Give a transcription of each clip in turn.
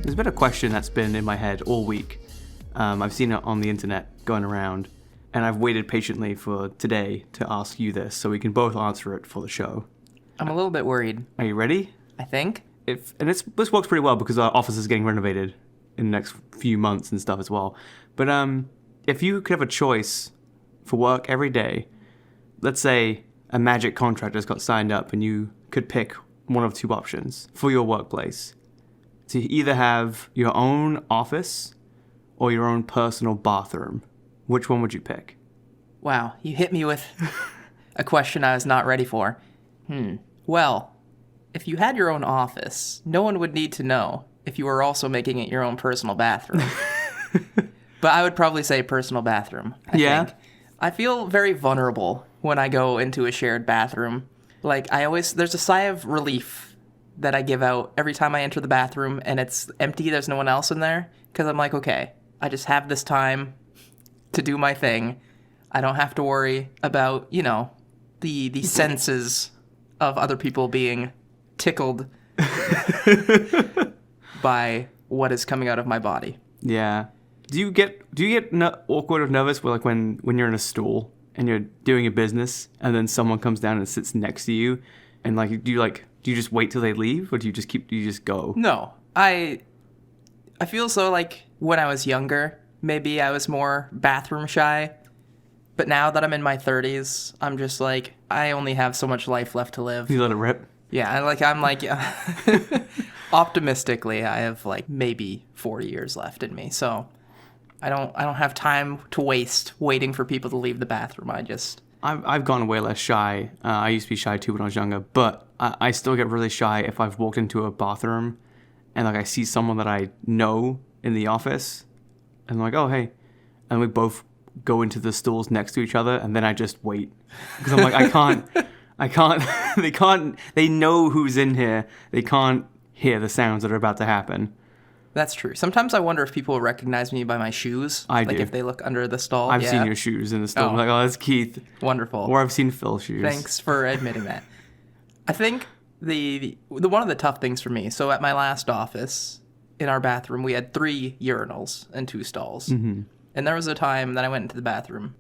there's been a question that's been in my head all week. I've seen it on the internet going around, and I've waited patiently for today to ask you this so we can both answer it for the show. I'm a little bit worried. Are you ready? I think. This works pretty well because our office is getting renovated in the next few months and stuff as well. But if you could have a choice for work every day, let's say a magic contract just got signed up and you could pick one of two options for your workplace. To either have your own office or your own personal bathroom. Which one would you pick? Wow, you hit me with a question I was not ready for. Well, if you had your own office, no one would need to know if you were also making it your own personal bathroom. But I would probably say personal bathroom, I think. I feel very vulnerable when I go into a shared bathroom. Like, there's a sigh of relief that I give out every time I enter the bathroom and it's empty, there's no one else in there. Because I'm like, okay, I just have this time to do my thing. I don't have to worry about, the senses of other people being tickled by what is coming out of my body. Yeah. Do you get awkward or nervous when you're in a stool and you're doing a business and then someone comes down and sits next to you and do you just wait till they leave or do you just go? No. I feel so like when I was younger, maybe I was more bathroom shy. But now that I'm in my 30s, I'm just like, I only have so much life left to live. You let it rip? Yeah, optimistically, I have maybe 40 years left in me. So I don't have time to waste waiting for people to leave the bathroom. I've gone way less shy. I used to be shy too when I was younger, but I still get really shy if I've walked into a bathroom and I see someone that I know in the office and I'm like, oh, hey. And we both go into the stools next to each other and then I just wait. Because I'm like, I can't, they know who's in here. They can't hear the sounds that are about to happen. That's true. Sometimes I wonder if people recognize me by my shoes. I do. If they look under the stall. I've seen your shoes in the stall. I'm like, oh, that's Keith. Wonderful. Or I've seen Phil's shoes. Thanks for admitting that. I think the one of the tough things for me, so at my last office, in our bathroom, we had 3 urinals and 2 stalls. Mm-hmm. And there was a time that I went into the bathroom.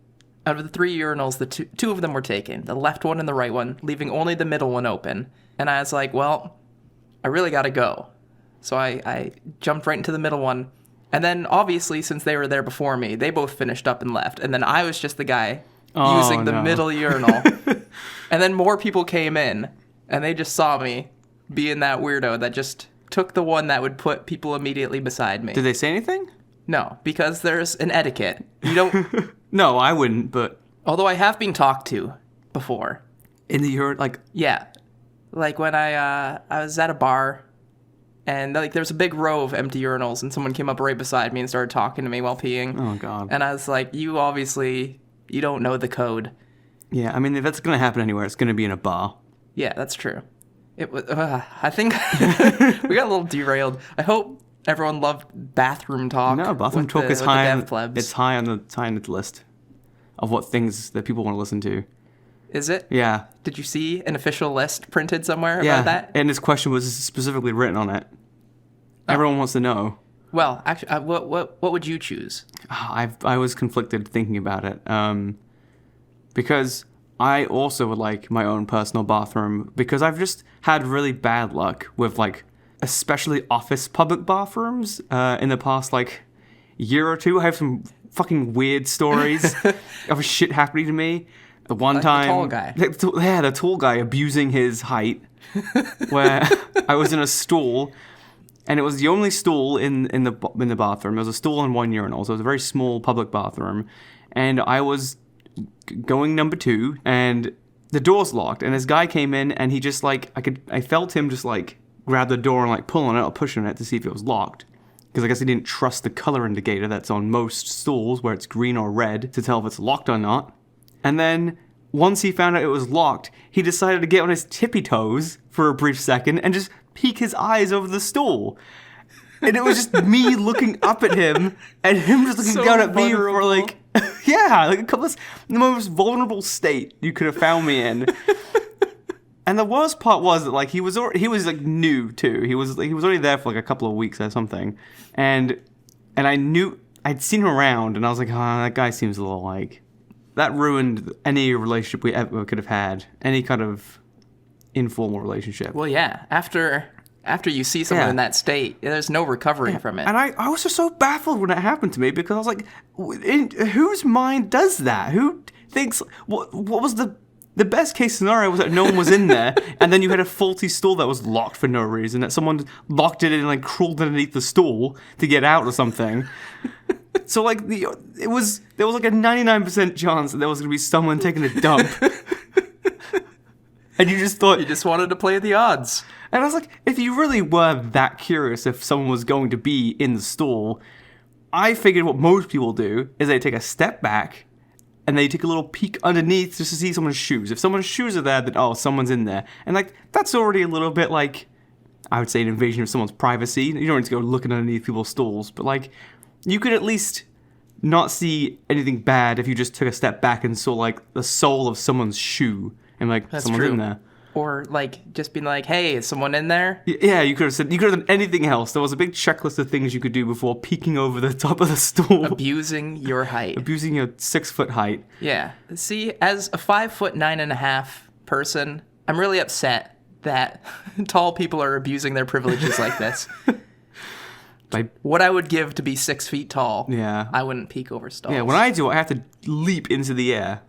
Out of the 3 urinals, the two of them were taken, the left one and the right one, leaving only the middle one open. And I was like, well, I really got to go. So I jumped right into the middle one. And then, obviously, since they were there before me, they both finished up and left. And then I was just the guy using the middle urinal. And then more people came in, and they just saw me being that weirdo that just took the one that would put people immediately beside me. Did they say anything? No, because there's an etiquette. You don't... No, I wouldn't, but... Although I have been talked to before. In the urinal, Yeah. When I was at a bar, and there was a big row of empty urinals, and someone came up right beside me and started talking to me while peeing. Oh, God. And I was like, you don't know the code. Yeah, I mean, if that's going to happen anywhere, it's going to be in a bar. Yeah, that's true. It was. I think we got a little derailed. I hope everyone loved bathroom talk. No, bathroom talk is high. DevPlebs. It's high on the list of what things that people want to listen to. Is it? Yeah. Did you see an official list printed somewhere about that? And this question was specifically written on it. Everyone wants to know. Well, actually, what would you choose? I was conflicted thinking about it. Because I also would like my own personal bathroom because I've just had really bad luck with especially office public bathrooms in the past year or two. I have some fucking weird stories of shit happening to me. The one time, the tall guy. The tall guy abusing his height, where I was in a stall, and it was the only stool in the bathroom. There was a stool and 1 urinal, so it was a very small public bathroom, and I was going number 2, and the door's locked, and this guy came in, and he just I felt him just grab the door and pull on it or push on it to see if it was locked. Because I guess he didn't trust the color indicator that's on most stalls where it's green or red to tell if it's locked or not. And then once he found out it was locked, he decided to get on his tippy toes for a brief second and just peek his eyes over the stool. And it was just me looking up at him and him just looking down at me for a couple of the most vulnerable state you could have found me in. And the worst part was that like he was like new too. He was only there for like a couple of weeks or something, and I knew I'd seen him around, and I was like, that guy seems a little like that ruined any relationship we ever could have had, any kind of informal relationship. Well, yeah. After you see someone in that state, there's no recovering from it. And I was just so baffled when it happened to me because I was like, whose mind does that? Who thinks what was the best case scenario was that no one was in there, and then you had a faulty stool that was locked for no reason, that someone locked it in and like crawled underneath the stool to get out or something. So like there was like a 99% chance that there was going to be someone taking a dump. And you just thought... You just wanted to play the odds. And I was like, if you really were that curious if someone was going to be in the stall, I figured what most people do is they take a step back and they take a little peek underneath just to see someone's shoes. If someone's shoes are there, then, oh, someone's in there. And, like, that's already a little bit, like, I would say an invasion of someone's privacy. You don't need to go looking underneath people's stalls. But, like, you could at least not see anything bad if you just took a step back and saw, like, the sole of someone's shoe. And, like, That's someone's true. in there. Or, like, just being like, hey, is someone in there? Yeah, you could have done anything else. There was a big checklist of things you could do before peeking over the top of the stool. Abusing your height. Abusing your 6-foot height. Yeah. See, as a 5'9.5" person, I'm really upset that tall people are abusing their privileges like this. What I would give to be 6 feet tall, Yeah. I wouldn't peek over stalls. Yeah, when I do, I have to leap into the air.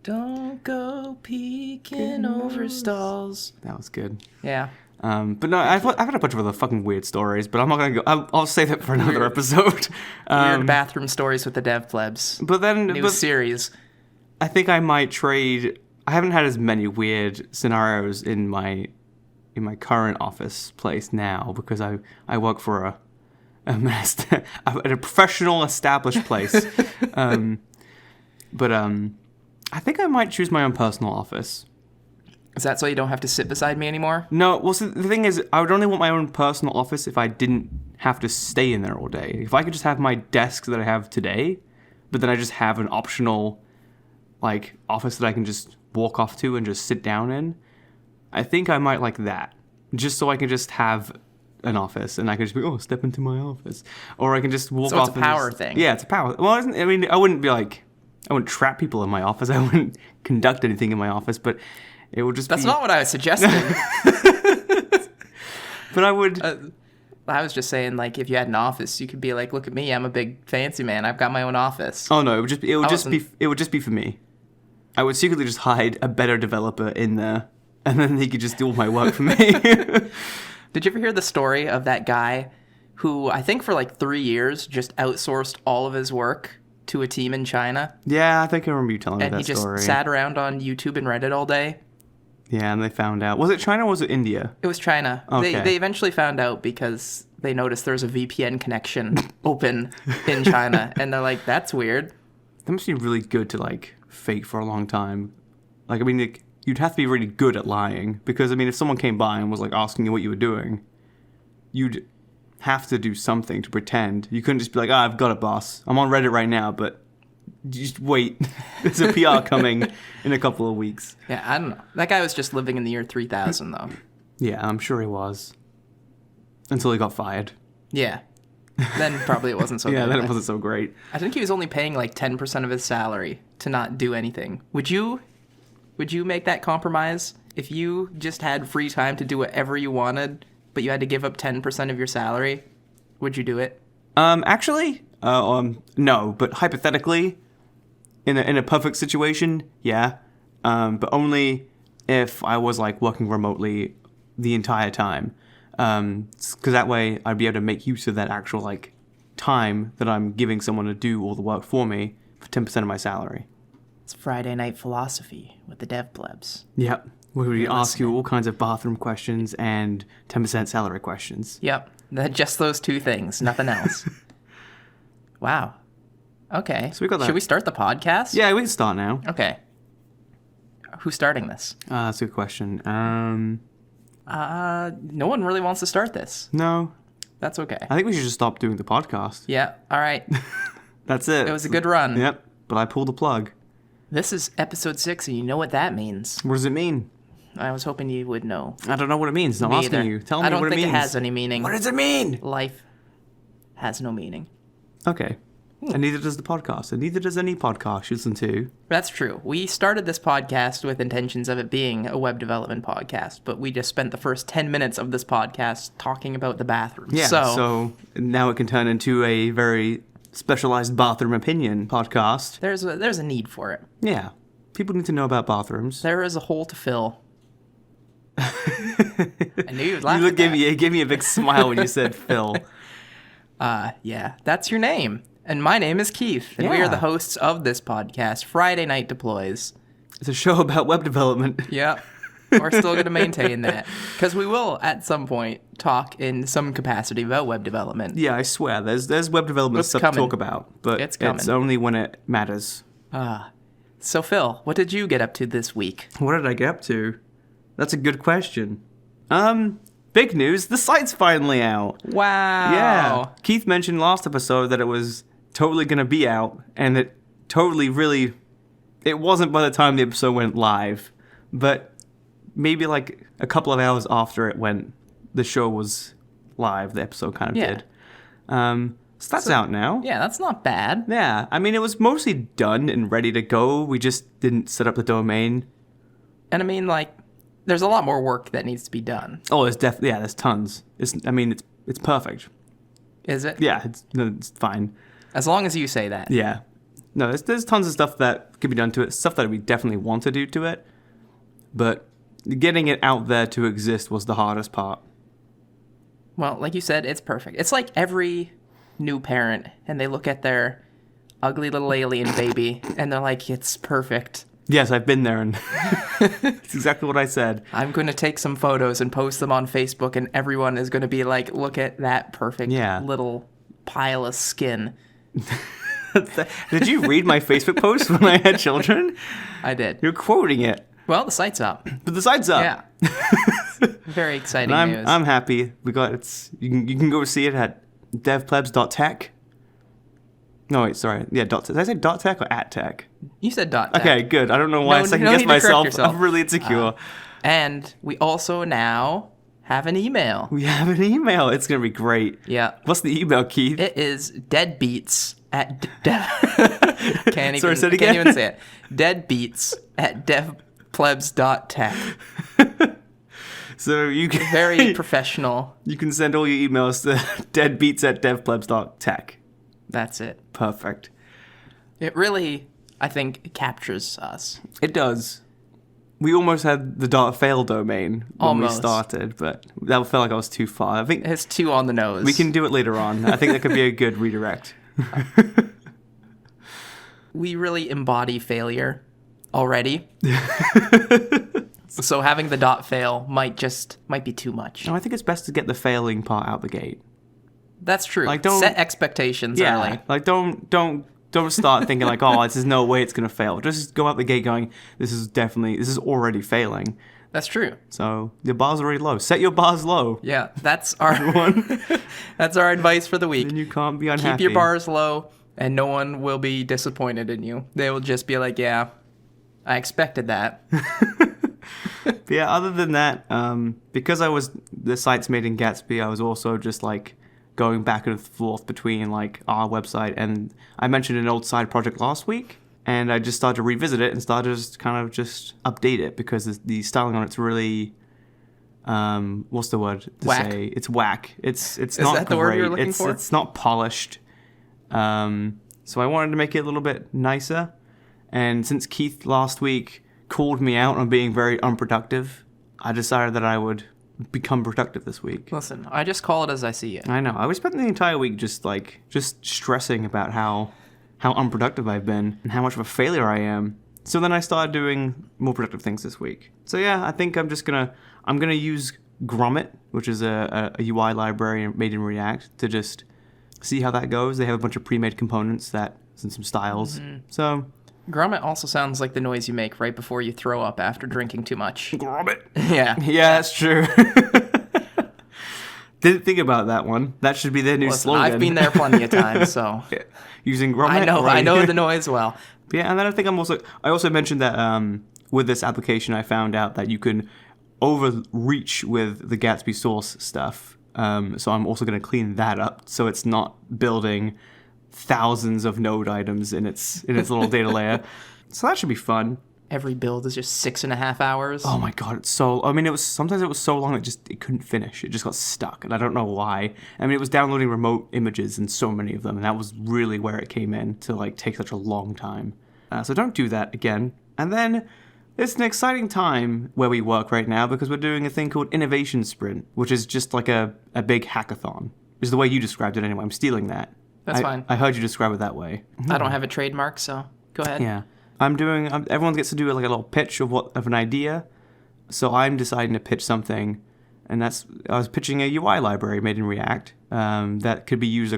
Don't go peeking over stalls. That was good. Yeah. But no, I've had a bunch of other fucking weird stories, but I'm not gonna go. I'll save that for another episode. Weird bathroom stories with the DevPlebs. But then, New series. I think I might trade. I haven't had as many weird scenarios in my current office place now because I work for at a professional established place. But I think I might choose my own personal office. Is that so you don't have to sit beside me anymore? No, well, so the thing is, I would only want my own personal office if I didn't have to stay in there all day. If I could just have my desk that I have today, but then I just have an optional, like, office that I can just walk off to and just sit down in, I think I might like that. Just so I can just have an office and I can just be, step into my office. Or I can just walk off. So it's a power thing. Yeah, it's a power. Well, I mean, I wouldn't be like... I wouldn't trap people in my office. I wouldn't conduct anything in my office, but it would just That's be... not what I was suggesting. But I would... I was just saying, like, if you had an office, you could be like, look at me, I'm a big fancy man. I've got my own office. Oh, no, it would just be for me. I would secretly just hide a better developer in there, and then he could just do all my work for me. Did you ever hear the story of that guy who, I think for like 3 years, just outsourced all of his work to a team in China? Yeah, I think I remember you telling me that story. And he just sat around on YouTube and Reddit all day? Yeah, and they found out. Was it China or was it India? It was China. Okay. They eventually found out because they noticed there was a VPN connection open in China. And they're like, that's weird. That must be really good to, like, fake for a long time. Like, I mean, like, you'd have to be really good at lying. Because, I mean, if someone came by and was, like, asking you what you were doing, you'd have to do something to pretend. You couldn't just be like, I've got it, boss. I'm on Reddit right now, but just wait. There's a PR coming in a couple of weeks. Yeah, I don't know. That guy was just living in the year 3000, though. Yeah, I'm sure he was. Until he got fired. Yeah. Then probably it wasn't so good. Yeah, then it wasn't so great. I think he was only paying like 10% of his salary to not do anything. Would you make that compromise if you just had free time to do whatever you wanted, but you had to give up 10% of your salary? Would you do it? Actually, no. But hypothetically, in a perfect situation, yeah. But only if I was like working remotely the entire time. Because that way I'd be able to make use of that actual like time that I'm giving someone to do all the work for me for 10% of my salary. It's Friday Night Philosophy with the DevPlebs. Yep. Where we ask you all kinds of bathroom questions and 10% salary questions. Yep. Just those two things, nothing else. Wow. Okay. So we got that. Should we start the podcast? Yeah, we can start now. Okay. Who's starting this? That's a good question. No one really wants to start this. No. That's okay. I think we should just stop doing the podcast. Yeah. All right. That's it. It was a good run. Yep. But I pulled the plug. This is episode 6, and you know what that means. What does it mean? I was hoping you would know. I don't know what it means. I'm Me asking either. you. Tell me what it means. I don't think it has any meaning. What does it mean? Life has no meaning. Okay. And neither does the podcast. And neither does any podcast you listen to. That's true. We started this podcast with intentions of it being a web development podcast, but we just spent the first 10 minutes of this podcast talking about the bathroom. Yeah, so now it can turn into a very specialized bathroom opinion podcast. There's a need for it. Yeah. People need to know about bathrooms. There is a hole to fill. I knew you would laugh at that. You gave me a big smile when you said Phil. Yeah, that's your name. And my name is Keith, and we are the hosts of this podcast, Friday Night Deploys. It's a show about web development. Yep. We're still going to maintain that, because we will, at some point, talk in some capacity about web development. Yeah, I swear. There's web development stuff to talk about, but it's only when it matters. So, Phil, what did you get up to this week? What did I get up to? That's a good question. Big news. The site's finally out. Wow. Yeah. Keith mentioned last episode that it was totally going to be out, and it totally really... It wasn't by the time the episode went live, but maybe like a couple of hours after the show was live, the episode kind of did. So that's out now. Yeah, that's not bad. Yeah. I mean, it was mostly done and ready to go. We just didn't set up the domain. And I mean, like, there's a lot more work that needs to be done. Oh, there's definitely, there's tons. It's perfect. Is it? Yeah, it's fine. As long as you say that. Yeah. No, there's tons of stuff that could be done to it, stuff that we definitely want to do to it, but getting it out there to exist was the hardest part. Well, like you said, it's perfect. It's like every new parent, and they look at their ugly little alien baby, and they're like, it's perfect. Yes, I've been there, and it's exactly what I said. I'm going to take some photos and post them on Facebook, and everyone is going to be like, look at that perfect little pile of skin. Did you read my Facebook post when I had children? I did. You're quoting it. Well, the site's up. But the site's up. Yeah. Very exciting news. I'm happy. You can go see it at DevPlebs.tech. No, wait, sorry. Yeah, did I say .tech or @tech? You said .tech. Okay, good. I don't know why I second-guessed myself. I'm really insecure. And we also now have an email. We have an email. It's going to be great. Yeah. What's the email, Keith? It is deadbeats at can't even say it. Deadbeats at devplebs.tech. So you can very professional. You can send all your emails to deadbeats at devplebs.tech. That's it. Perfect. It really, I think, captures us. It does. We almost had the .fail domain when we started, but that felt like I was too far. I think it's too on the nose. We can do it later on. I think that could be a good redirect. We really embody failure already. So having the .fail might be too much. No, I think it's best to get the failing part out the gate. That's true. Like, don't set expectations early. Like don't start thinking like, oh, there's no way it's gonna fail. Just go out the gate going, this is already failing. That's true. So your bar's already low. Set your bars low. Yeah, that's our one. That's our advice for the week. Then you can't be unhappy. Keep your bars low, and no one will be disappointed in you. They will just be like, yeah, I expected that. But yeah, other than that, because the site's made in Gatsby, I was also just like going back and forth between like our website and I mentioned an old side project last week, and I just started to revisit it and started to kind of just update it because the styling on it's really, what's the word to whack. say? It's whack. It's Is not that the great. word you're looking for? It's not polished. So I wanted to make it a little bit nicer, and since Keith last week called me out on being very unproductive, I decided that I would become productive this week. Listen, I just call it as I see it. I know. I was spending the entire week just stressing about how unproductive I've been and how much of a failure I am. So then I started doing more productive things this week. So yeah, I think I'm gonna use Grommet, which is a UI library made in React, to just see how that goes. They have a bunch of pre-made components and some styles. Mm-hmm. So Grommet also sounds like the noise you make right before you throw up after drinking too much. Grommet. Yeah. Yeah, that's true. Didn't think about that one. That should be their new slogan. I've been there plenty of times, so using Grommet. I know the noise well. But yeah, and then I also mentioned that with this application, I found out that you can overreach with the Gatsby source stuff. So I'm also going to clean that up so it's not building thousands of node items in its little data layer. So that should be fun. Every build is just 6.5 hours. Oh my god, it's so... I mean, sometimes it was so long it couldn't finish. It just got stuck, and I don't know why. I mean, it was downloading remote images and so many of them, and that was really where it came in to, like, take such a long time. So don't do that again. And then, it's an exciting time where we work right now because we're doing a thing called Innovation Sprint, which is just like a big hackathon. Is the way you described it anyway. I'm stealing that. That's fine. I heard you describe it that way. I don't have a trademark, so go ahead. Yeah. Everyone gets to do like a little pitch of an idea. So I'm deciding to pitch something, and I was pitching a UI library made in React that could be used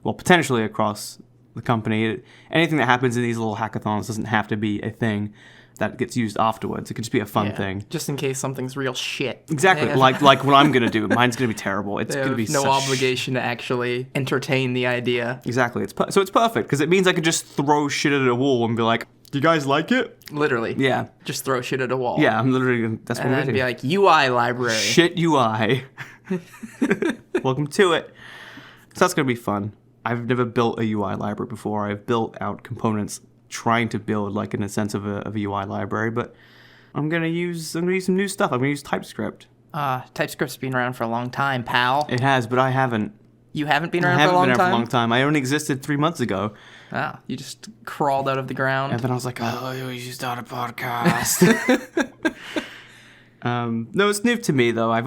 potentially across the company. Anything that happens in these little hackathons doesn't have to be a thing that gets used afterwards. It could just be a fun thing. Just in case something's real shit. Exactly, like what I'm going to do. Mine's going to be terrible. It's going to be no obligation to actually entertain the idea. Exactly. So it's perfect, because it means I could just throw shit at a wall and be like, do you guys like it? Literally. Yeah. Just throw shit at a wall. Yeah, I'm literally, that's what I'm going to do. And be like, UI library. Shit UI. Welcome to it. So that's going to be fun. I've never built a UI library before. I've built out components trying to build like in a sense of a UI library, but I'm gonna use some new stuff. I'm gonna use TypeScript. TypeScript's been around for a long time, pal. It has, but I haven't. You haven't been around for a long time? I only existed 3 months ago. Oh, you just crawled out of the ground. And then I was like, oh, we should start a podcast. No, it's new to me though. I've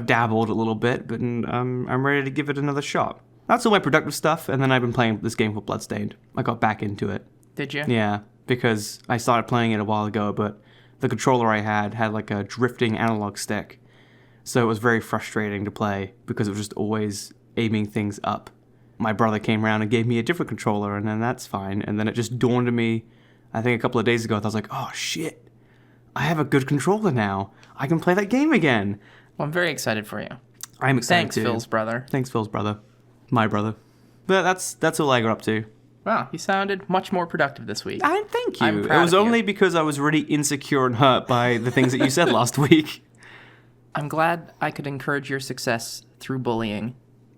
dabbled a little bit, but I'm ready to give it another shot. That's all my productive stuff, and then I've been playing this game called Bloodstained. I got back into it. Did you? Yeah, because I started playing it a while ago, but the controller I had like a drifting analog stick. So it was very frustrating to play because it was just always aiming things up. My brother came around and gave me a different controller, and then that's fine. And then it just dawned on me, I think a couple of days ago, I was like, oh shit, I have a good controller now. I can play that game again. Well, I'm very excited for you. I'm excited Thanks, too. Phil's brother. Thanks, Phil's brother. My brother. But that's all I got up to. Wow, you sounded much more productive this week. Thank you. I'm proud It was of only you. because I was really insecure and hurt by the things that you said last week. I'm glad I could encourage your success through bullying.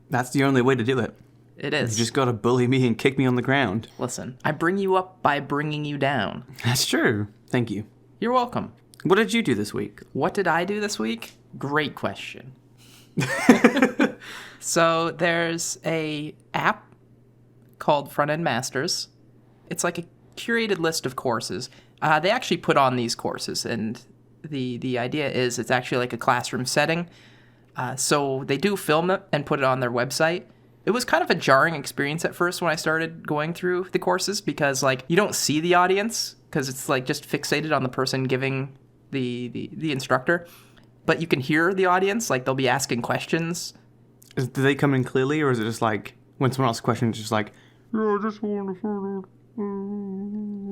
That's the only way to do it. It is. You just gotta bully me and kick me on the ground. Listen, I bring you up by bringing you down. That's true. Thank you. You're welcome. What did you do this week? What did I do this week? Great question. So there's a app called Front End Masters. It's like a curated list of courses. They actually put on these courses, and the idea is it's actually like a classroom setting. So they do film it and put it on their website. It was kind of a jarring experience at first when I started going through the courses because like you don't see the audience because it's like just fixated on the person giving the instructor, but you can hear the audience. Like they'll be asking questions. Do they come in clearly, or is it just like when someone asks a question, it's just like, yeah, I just want to find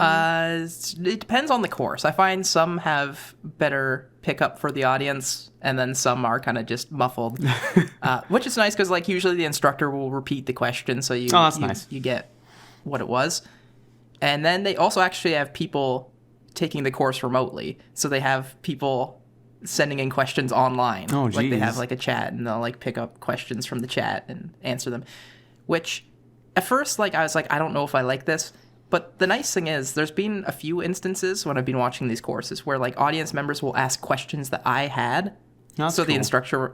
out. It depends on the course. I find some have better pickup for the audience, and then some are kind of just muffled, which is nice because like usually the instructor will repeat the question, so nice. You get what it was. And then they also actually have people taking the course remotely, so they have people sending in questions online. Oh, geez. Like they have like a chat, and they'll like pick up questions from the chat and answer them. Which, at first, like I was like, I don't know if I like this. But the nice thing is, there's been a few instances when I've been watching these courses where like audience members will ask questions that I had. That's so cool.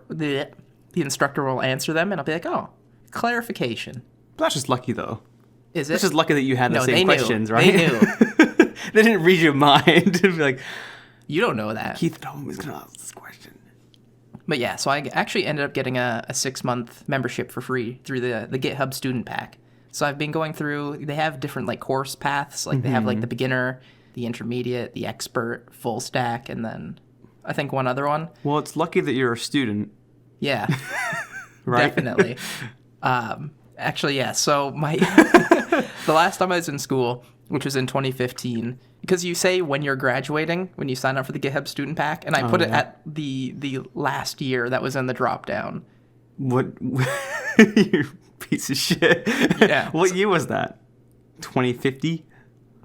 the instructor will answer them, and I'll be like, oh, clarification. That's just lucky though. Is it? It's just lucky that you had the No, same they knew. questions, right? They knew. They didn't read your mind to be like, You don't know that. Keith at home is going to ask this question. But yeah, so I actually ended up getting a 6-month membership for free through the GitHub Student Pack. So I've been going through, they have different like course paths. Like they have like the beginner, the intermediate, the expert, full stack, and then I think one other one. Well, it's lucky that you're a student. Yeah, right? Definitely. Actually, yeah. So my the last time I was in school, which was in 2015, because you say when you're graduating, when you sign up for the GitHub Student Pack, and I put it at the last year that was in the drop down. What? You piece of shit. Yeah. What year was that? 2050?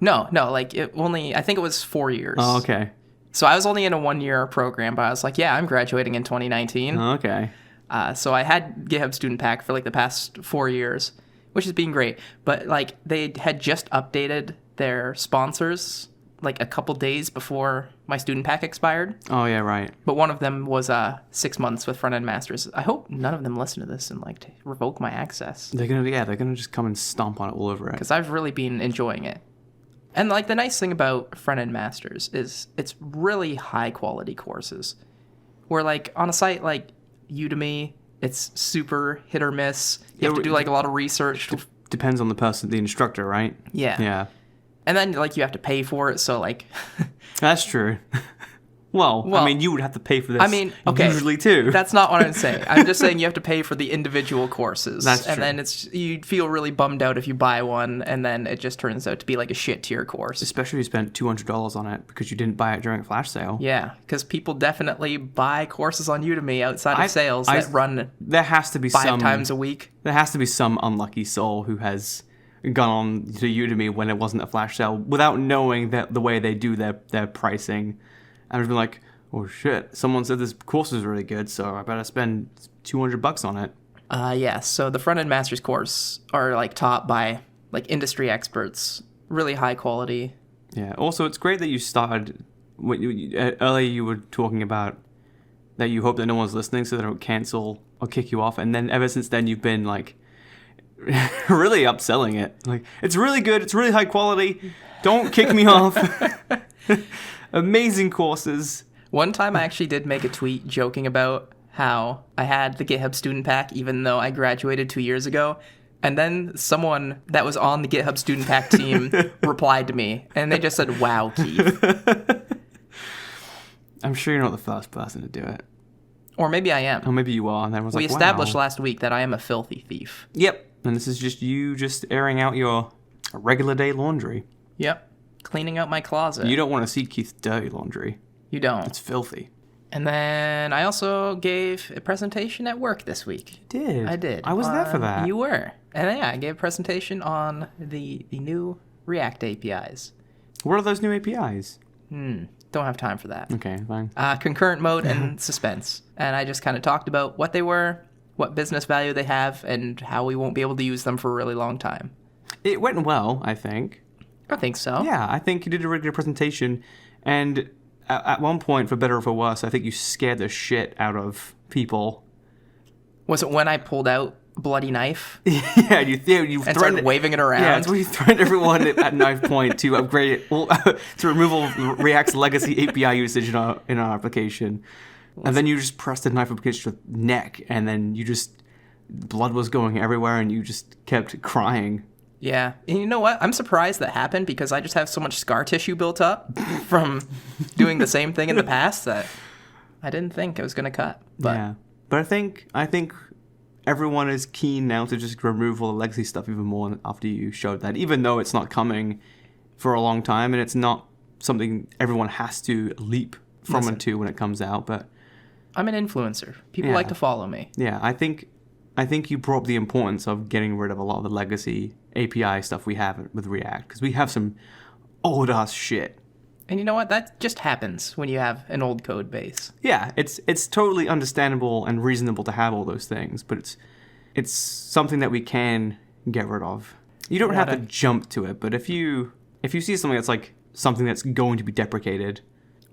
No, like I think it was 4 years. Oh, okay. So I was only in a 1-year program, but I was like, yeah, I'm graduating in 2019. Oh, okay. So I had GitHub Student Pack for like the past 4 years, which has been great. But like they had just updated their sponsors like a couple days before my student pack expired. Oh, yeah, right. But one of them was 6 months with Front End Masters. I hope none of them listen to this and like to revoke my access. They're gonna just come and stomp on it all over it. Because I've really been enjoying it. And like the nice thing about Front End Masters is it's really high quality courses. Where like on a site like Udemy, it's super hit or miss. You have to do like a lot of research. Depends on the person, the instructor, right? Yeah. Yeah. And then like you have to pay for it, so like That's true. Well, I mean, you would have to pay for this usually too. That's not what I'm saying. I'm just saying you have to pay for the individual courses. That's true. And then you'd feel really bummed out if you buy one and then it just turns out to be like a shit tier course. Especially if you spent $200 on it because you didn't buy it during a flash sale. Yeah, because people definitely buy courses on Udemy outside of sales that run there has to be 5 times a week. There has to be some unlucky soul who has gone on to Udemy when it wasn't a flash sale without knowing that the way they do their pricing. I was like, oh shit, someone said this course is really good, so I better spend $200 on it. Yeah, so the Front End Masters course are like taught by like industry experts, really high quality. Yeah, also it's great that you started, earlier you were talking about that you hope that no one's listening so they don't cancel or kick you off, and then ever since then you've been like really upselling it. Like, it's really good, it's really high quality, don't kick me off. Amazing courses. One time I actually did make a tweet joking about how I had the GitHub Student Pack even though I graduated 2 years ago. And then someone that was on the GitHub Student Pack team replied to me. And they just said, wow, Keith. I'm sure you're not the first person to do it. Or maybe I am. Or maybe you are. And then was we established last week that I am a filthy thief. Yep. And this is just you just airing out your regular day laundry. Yep. Cleaning out my closet. You don't want to see Keith's dirty laundry. You don't. It's filthy. And then I also gave a presentation at work this week. You did? I did. I was there for that. You were. And yeah, I gave a presentation on the new React APIs. What are those new APIs? Don't have time for that. Okay, fine. Concurrent mode and suspense. And I just kind of talked about what they were, what business value they have, and how we won't be able to use them for a really long time. It went well, I think. I think so. Yeah, I think you did a really good presentation. And at one point, for better or for worse, I think you scared the shit out of people. Was it when I pulled out a bloody knife? Yeah, you and started waving it around. Yeah, it's when you threatened everyone at knife point to upgrade it, to remove all React's legacy API usage in our application. And then you just pressed the knife up against your neck, and then blood was going everywhere, and you just kept crying. Yeah. And you know what? I'm surprised that happened because I just have so much scar tissue built up from doing the same thing in the past that I didn't think it was going to cut. But yeah. But I think everyone is keen now to just remove all the legacy stuff even more after you showed that, even though it's not coming for a long time and it's not something everyone has to leap from and to when it comes out. But I'm an influencer. People like to follow me. Yeah, I think you brought up the importance of getting rid of a lot of the legacy API stuff we have with React, because we have some old-ass shit. And you know what? That just happens when you have an old code base. Yeah, it's totally understandable and reasonable to have all those things, but it's something that we can get rid of. You don't have to jump to it, but if you see something that's like something that's going to be deprecated,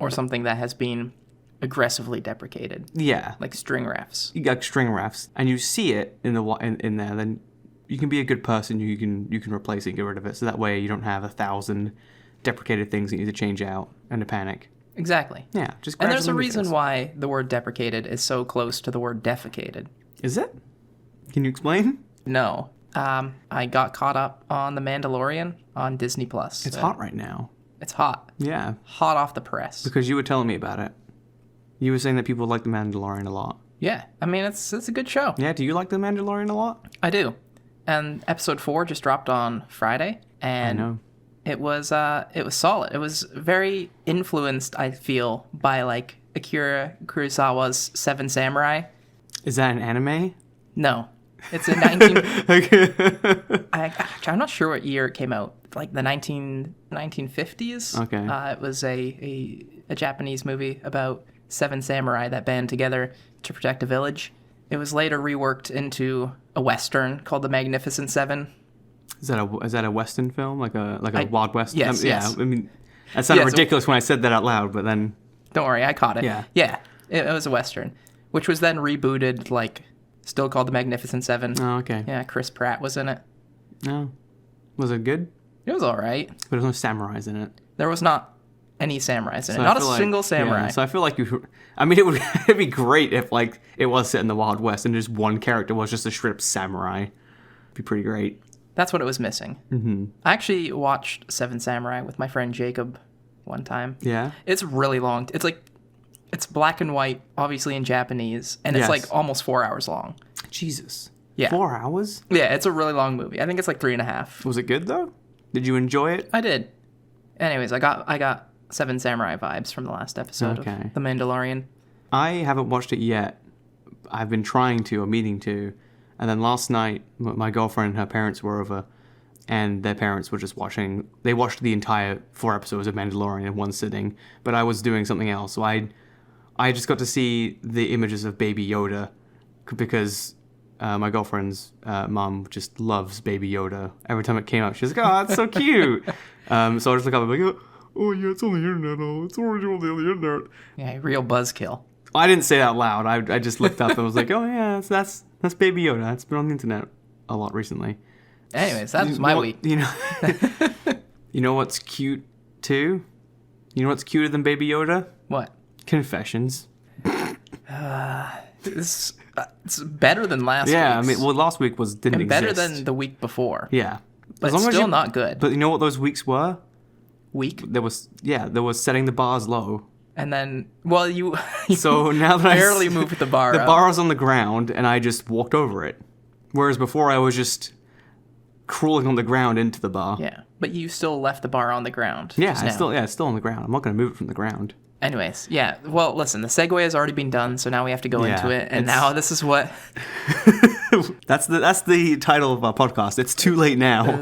or something that has been aggressively deprecated. Yeah, like string refs. You got string refs, and you see it in there, then you can be a good person. You can replace it and get rid of it, so that way you don't have 1,000 deprecated things that you need to change out and to panic. Exactly. Yeah, just and there's a reason why the word deprecated is so close to the word defecated. Is it? Can you explain? No. I got caught up on The Mandalorian on Disney Plus. It's hot right now. It's hot. Yeah. Hot off the press. Because you were telling me about it. You were saying that people like The Mandalorian a lot. Yeah. I mean, it's a good show. Yeah, do you like The Mandalorian a lot? I do. And episode 4 just dropped on Friday. And I know. It was solid. It was very influenced, I feel, by like Akira Kurosawa's Seven Samurai. Is that an anime? No. It's a 19... I'm not sure what year it came out. Like the 1950s. Okay. It was a Japanese movie about 7 samurai that band together to protect a village. It was later reworked into a Western called The Magnificent Seven. Is that a Western film? Like a Wild West? Yes, yeah. yes. I mean, that sounded ridiculous when I said that out loud, but then... Don't worry, I caught it. Yeah. Yeah, it was a Western, which was then rebooted, like, still called The Magnificent Seven. Oh, okay. Yeah, Chris Pratt was in it. No. Was it good? It was all right. But there's no samurais in it. There was not any samurais in it. So Not a single samurai. Yeah, so I feel like it'd be great if like it was set in the Wild West and just one character was just a strip samurai. It'd be pretty great. That's what it was missing. Mm-hmm. I actually watched Seven Samurai with my friend Jacob one time. Yeah? It's really long. It's black and white, obviously in Japanese, and it's like almost 4 hours long. Jesus. Yeah. 4 hours? Yeah, it's a really long movie. I think it's like 3.5. Was it good though? Did you enjoy it? I did. Anyways, I got Seven Samurai vibes from the last episode of The Mandalorian. I haven't watched it yet. I've been trying to, or meaning to. And then last night, my girlfriend and her parents were over, and their parents were just watching. They watched the entire 4 episodes of Mandalorian in one sitting, but I was doing something else. So I just got to see the images of Baby Yoda, because my girlfriend's mom just loves Baby Yoda. Every time it came up, she's like, "Oh, that's so cute." So I just look up and I'm like, "Oh yeah, it's on the internet. Oh, it's already on the internet." Yeah, real buzzkill. I didn't say that out loud. I just looked up and was like, "Oh yeah, that's Baby Yoda. That's been on the internet a lot recently." Anyways, that's my week. You know what's cute too? You know what's cuter than Baby Yoda? What? Confessions. It's better than last week. Yeah, I mean, well, last week didn't and better exist. than the week before. Yeah, But still not good. But you know what those weeks were? Week? There was setting the bars low. And then, well, you So now that barely moved the bar the up. bar was on the ground, and I just walked over it. Whereas before, I was just crawling on the ground into the bar. Yeah, but you still left the bar on the ground. Yeah, just it's now. still on the ground. I'm not going to move it from the ground. Anyways, yeah. Well, listen, the segue has already been done, so now we have to go into it. And now this is what... That's the title of our podcast. It's too late now.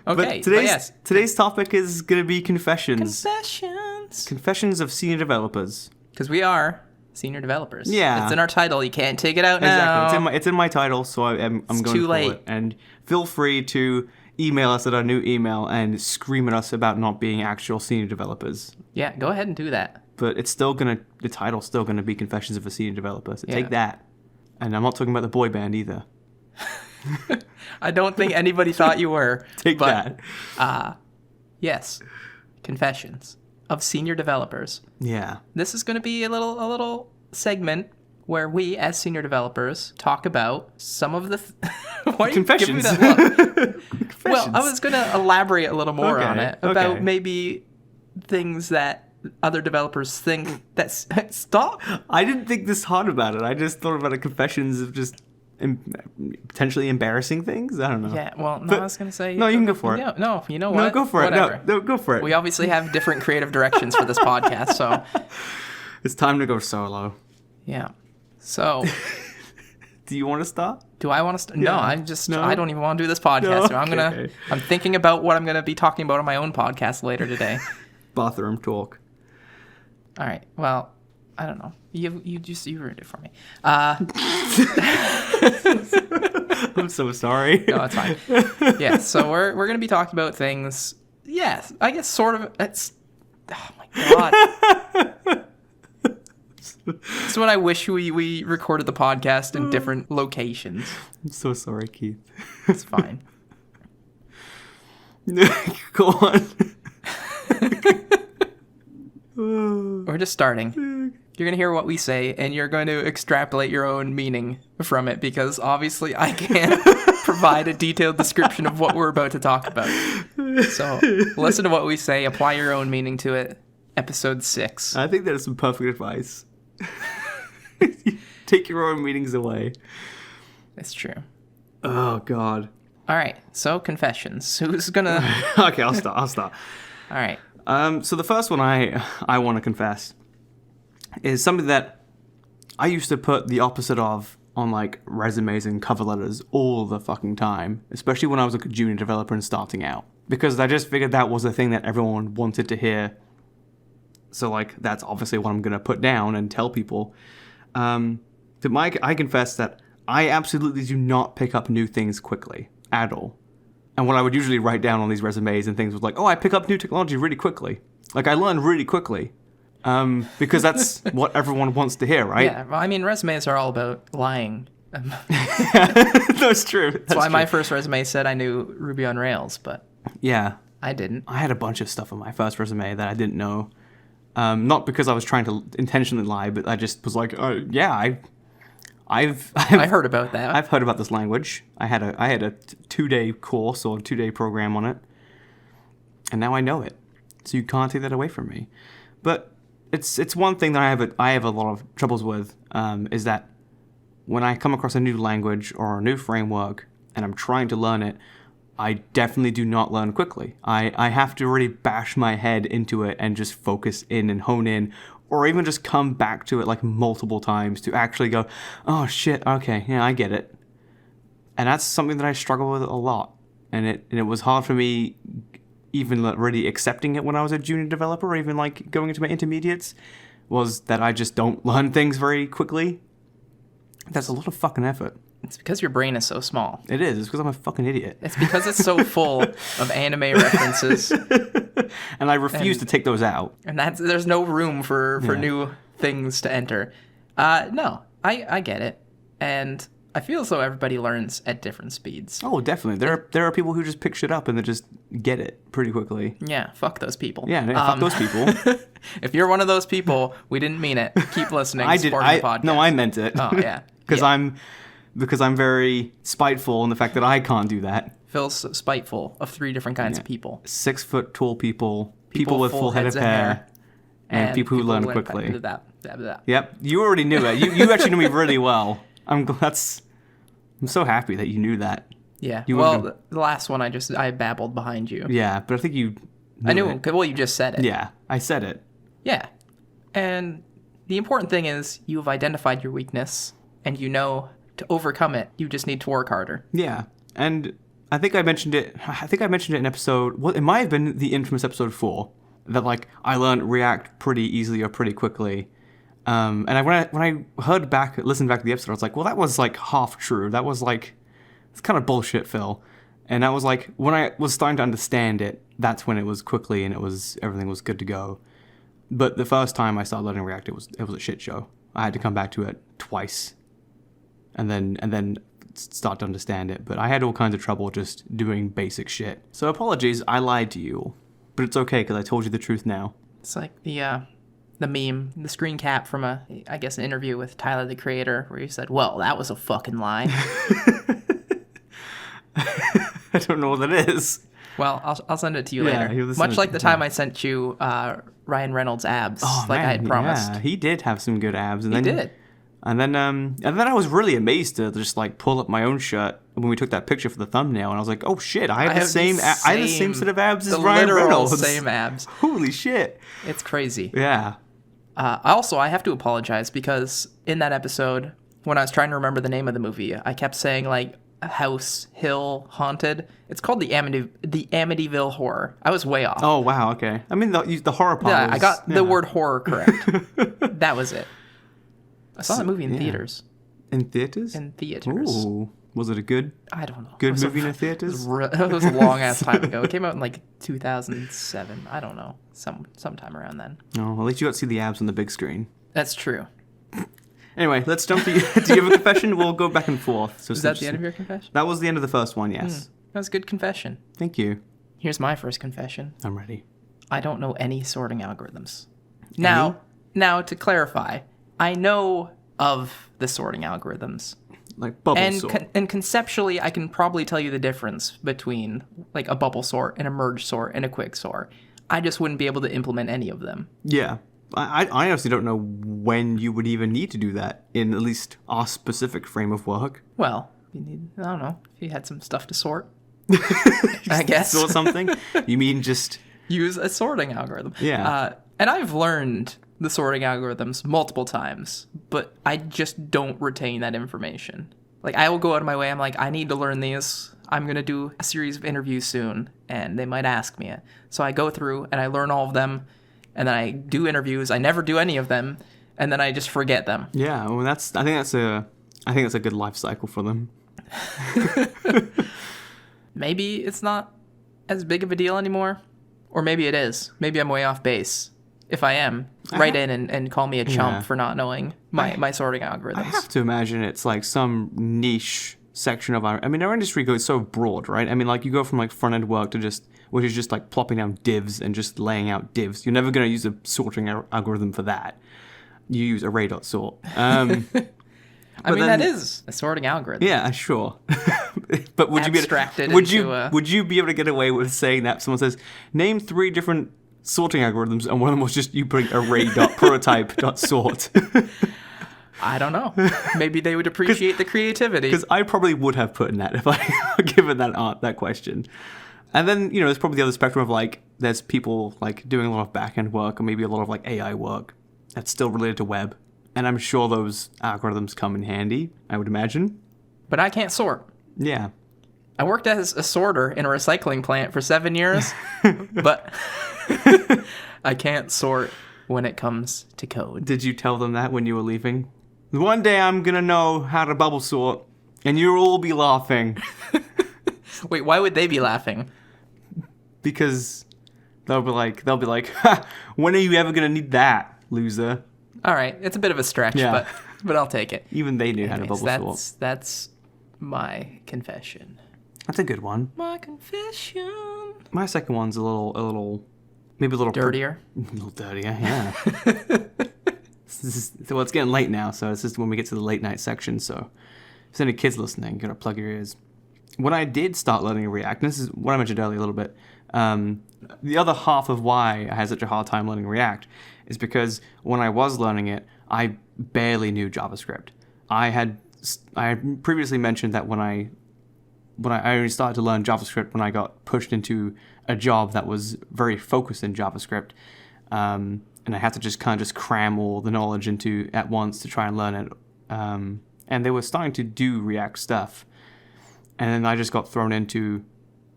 Okay, but today's topic is going to be confessions. Confessions. Confessions of senior developers. Because we are senior developers. Yeah. It's in our title. You can't take it out now. Exactly. It's in my title, so I'm going too for late. it. And feel free to email us at our new email and scream at us about not being actual senior developers. Yeah, go ahead and do that. But the title's still gonna be Confessions of a Senior Developer. So take Yeah. that. And I'm not talking about the boy band either. I don't think anybody thought you were. Take but, that. Yes. Confessions of senior developers. Yeah. This is going to be a little segment where we, as senior developers, talk about some of the... Why are you giving me Confessions. that look? Confessions. Well, I was going to elaborate a little more on it. About okay. maybe things that other developers think that... Stop! I didn't think this hard about it. I just thought about confessions of just potentially embarrassing things. I don't know. Yeah, well, no, But- I was going to say... No, you can go for it. No, you know what? No, go for Whatever. it. No, go for it. We obviously have different creative directions for this podcast, so... It's time to go solo. Yeah. So... Do you want to start? Do I want to? No, I'm just. No? I don't even want to do this podcast. So Okay. I'm thinking about what I'm gonna be talking about on my own podcast later today. Bathroom talk. All right. Well, I don't know. You ruined it for me. I'm so sorry. No, it's fine. Yeah. So we're gonna be talking about things. Yes, I guess sort of. It's. Oh my god. That's what I wish we recorded the podcast in different locations. I'm so sorry, Keith. It's fine. Go on. We're just starting. You're going to hear what we say, and you're going to extrapolate your own meaning from it, because obviously I can't provide a detailed description of what we're about to talk about. So listen to what we say, apply your own meaning to it. Episode 6. I think that is some perfect advice. Take your own meanings away. It's true. Oh, God. All right, so confessions. Who's going to... Okay, I'll start. All right. So the first one I want to confess is something that I used to put the opposite of on like resumes and cover letters all the fucking time, especially when I was like a junior developer and starting out, because I just figured that was the thing that everyone wanted to hear. So like that's obviously what I'm gonna put down and tell people. But Mike, I confess that I absolutely do not pick up new things quickly at all. And what I would usually write down on these resumes and things was like, oh, I pick up new technology really quickly. Like I learn really quickly. Because that's what everyone wants to hear, right? Yeah, well, I mean, resumes are all about lying. That's true. That's why my first resume said I knew Ruby on Rails, but yeah, I didn't. I had a bunch of stuff on my first resume that I didn't know. Not because I was trying to intentionally lie, but I just was like, yeah, I heard about that. I've heard about this language. I had a 2-day course or 2-day program on it, and now I know it. So you can't take that away from me. But it's one thing that I have a lot of troubles with, is that when I come across a new language or a new framework and I'm trying to learn it, I definitely do not learn quickly. I have to really bash my head into it and just focus in and hone in, or even just come back to it like multiple times to actually go, oh shit, okay, yeah, I get it. And that's something that I struggle with a lot. And it was hard for me even really accepting it when I was a junior developer, or even like going into my intermediates, was that I just don't learn things very quickly. That's a lot of fucking effort. It's because your brain is so small. It is. It's because I'm a fucking idiot. It's because it's so full of anime references. And I refuse to take those out. And there's no room for new things to enter. No, I get it. And I feel as though everybody learns at different speeds. Oh, definitely. There are people who just pick shit up and they just get it pretty quickly. Yeah, fuck those people. Yeah, fuck those people. If you're one of those people, we didn't mean it. Keep listening. Support the podcast. No, I meant it. Oh, yeah. Because I'm very spiteful in the fact that I can't do that. Phil's spiteful of 3 different kinds of people. 6 foot tall people with full heads of hair, and people who learn quickly. Yep, you already knew it. You actually knew me really well. I'm so happy that you knew that. Yeah. The last one I babbled behind you. Yeah, but I think you I knew it. Well, you just said it. Yeah, I said it. Yeah. And the important thing is you have identified your weakness, and you know to overcome it, you just need to work harder. Yeah. And I think I mentioned it in episode, well, it might have been the infamous episode 4, that like I learned React pretty easily or pretty quickly. And when I listened back to the episode, I was like, well, that was like half true. That was like, it's kind of bullshit, Phil. And that was like, when I was starting to understand it, that's when it was quickly and everything was good to go. But the first time I started learning React, it was a shit show. I had to come back to it twice, and then start to understand it. But I had all kinds of trouble just doing basic shit. So apologies, I lied to you, but it's okay because I told you the truth now. It's like the meme, the screen cap from an interview with Tyler, the Creator, where he said, well, that was a fucking lie. I don't know what that is. Well, I'll send it to you later. Much like the time I sent you Ryan Reynolds' abs, I had promised. Yeah, he did have some good abs. He did. And then I was really amazed to just like pull up my own shirt when we took that picture for the thumbnile, and I was like, oh shit, I have the same set of abs as Ryan Reynolds. Same abs. Holy shit. It's crazy. Yeah. I have to apologize because in that episode, when I was trying to remember the name of the movie, I kept saying like House, Hill, Haunted. It's called the Amityville Horror. I was way off. Oh wow, okay. I mean the horror part. Yeah, I got the word horror correct. That was it. I saw that movie in theaters. In theaters? In theaters. Ooh. Was it a good? I don't know. Good movie in the theaters? It was a long ass time ago. It came out in like 2007. I don't know. Sometime around then. Oh, at least you got to see the abs on the big screen. That's true. Anyway, let's jump to you. Do you have a confession? We'll go back and forth. So is that the end of your confession? That was the end of the first one, yes. That was a good confession. Thank you. Here's my first confession. I'm ready. I don't know any sorting algorithms. Now, to clarify, I know of the sorting algorithms. Like bubble sort. And conceptually, I can probably tell you the difference between like a bubble sort and a merge sort and a quick sort. I just wouldn't be able to implement any of them. Yeah. I honestly don't know when you would even need to do that in at least our specific frame of work. Well, I don't know, if you had some stuff to sort, I guess. Sort something? You mean just... Use a sorting algorithm. Yeah. And I've learned the sorting algorithms multiple times, but I just don't retain that information. Like, I will go out of my way. I'm like, I need to learn these. I'm going to do a series of interviews soon, and they might ask me it. So I go through, and I learn all of them, and then I do interviews. I never do any of them, and then I just forget them. Yeah, well, I think that's a good life cycle for them. Maybe it's not as big of a deal anymore, or maybe it is. Maybe I'm way off base. If I am, write in and call me a chump for not knowing my sorting algorithms. I have to imagine it's like some niche section of our industry goes so broad, right? I mean, like, you go from like front-end work to which is just like plopping down divs and just laying out divs. You're never going to use a sorting algorithm for that. You use array.sort. That is a sorting algorithm. Yeah, sure. But would you be able to get away with saying that someone says, name 3 different sorting algorithms, and one of them was just you putting array.prototype.sort? I don't know. Maybe they would appreciate the creativity. Because I probably would have put in that if I were given that question. And then, there's probably the other spectrum of, like, there's people, like, doing a lot of back-end work, or maybe a lot of, like, AI work that's still related to web. And I'm sure those algorithms come in handy, I would imagine. But I can't sort. Yeah. I worked as a sorter in a recycling plant for 7 years, but I can't sort when it comes to code. Did you tell them that when you were leaving? One day I'm going to know how to bubble sort, and you'll all be laughing. Wait, why would they be laughing? Because they'll be like, ha, when are you ever going to need that, loser? All right, it's a bit of a stretch, but I'll take it. Even they knew how to bubble sort. That's my confession. That's a good one. My confession. My second one's a little dirtier. A little dirtier, yeah. Well, it's getting late now, so it's just when we get to the late night section. So, if there's any kids listening, gotta plug your ears. When I did start learning React, and this is what I mentioned earlier a little bit, the other half of why I had such a hard time learning React is because when I was learning it, I barely knew JavaScript. I had previously mentioned that when I only started to learn JavaScript when I got pushed into a job that was very focused in JavaScript, and I had to just cram all the knowledge into at once to try and learn it. And they were starting to do React stuff, and then I just got thrown into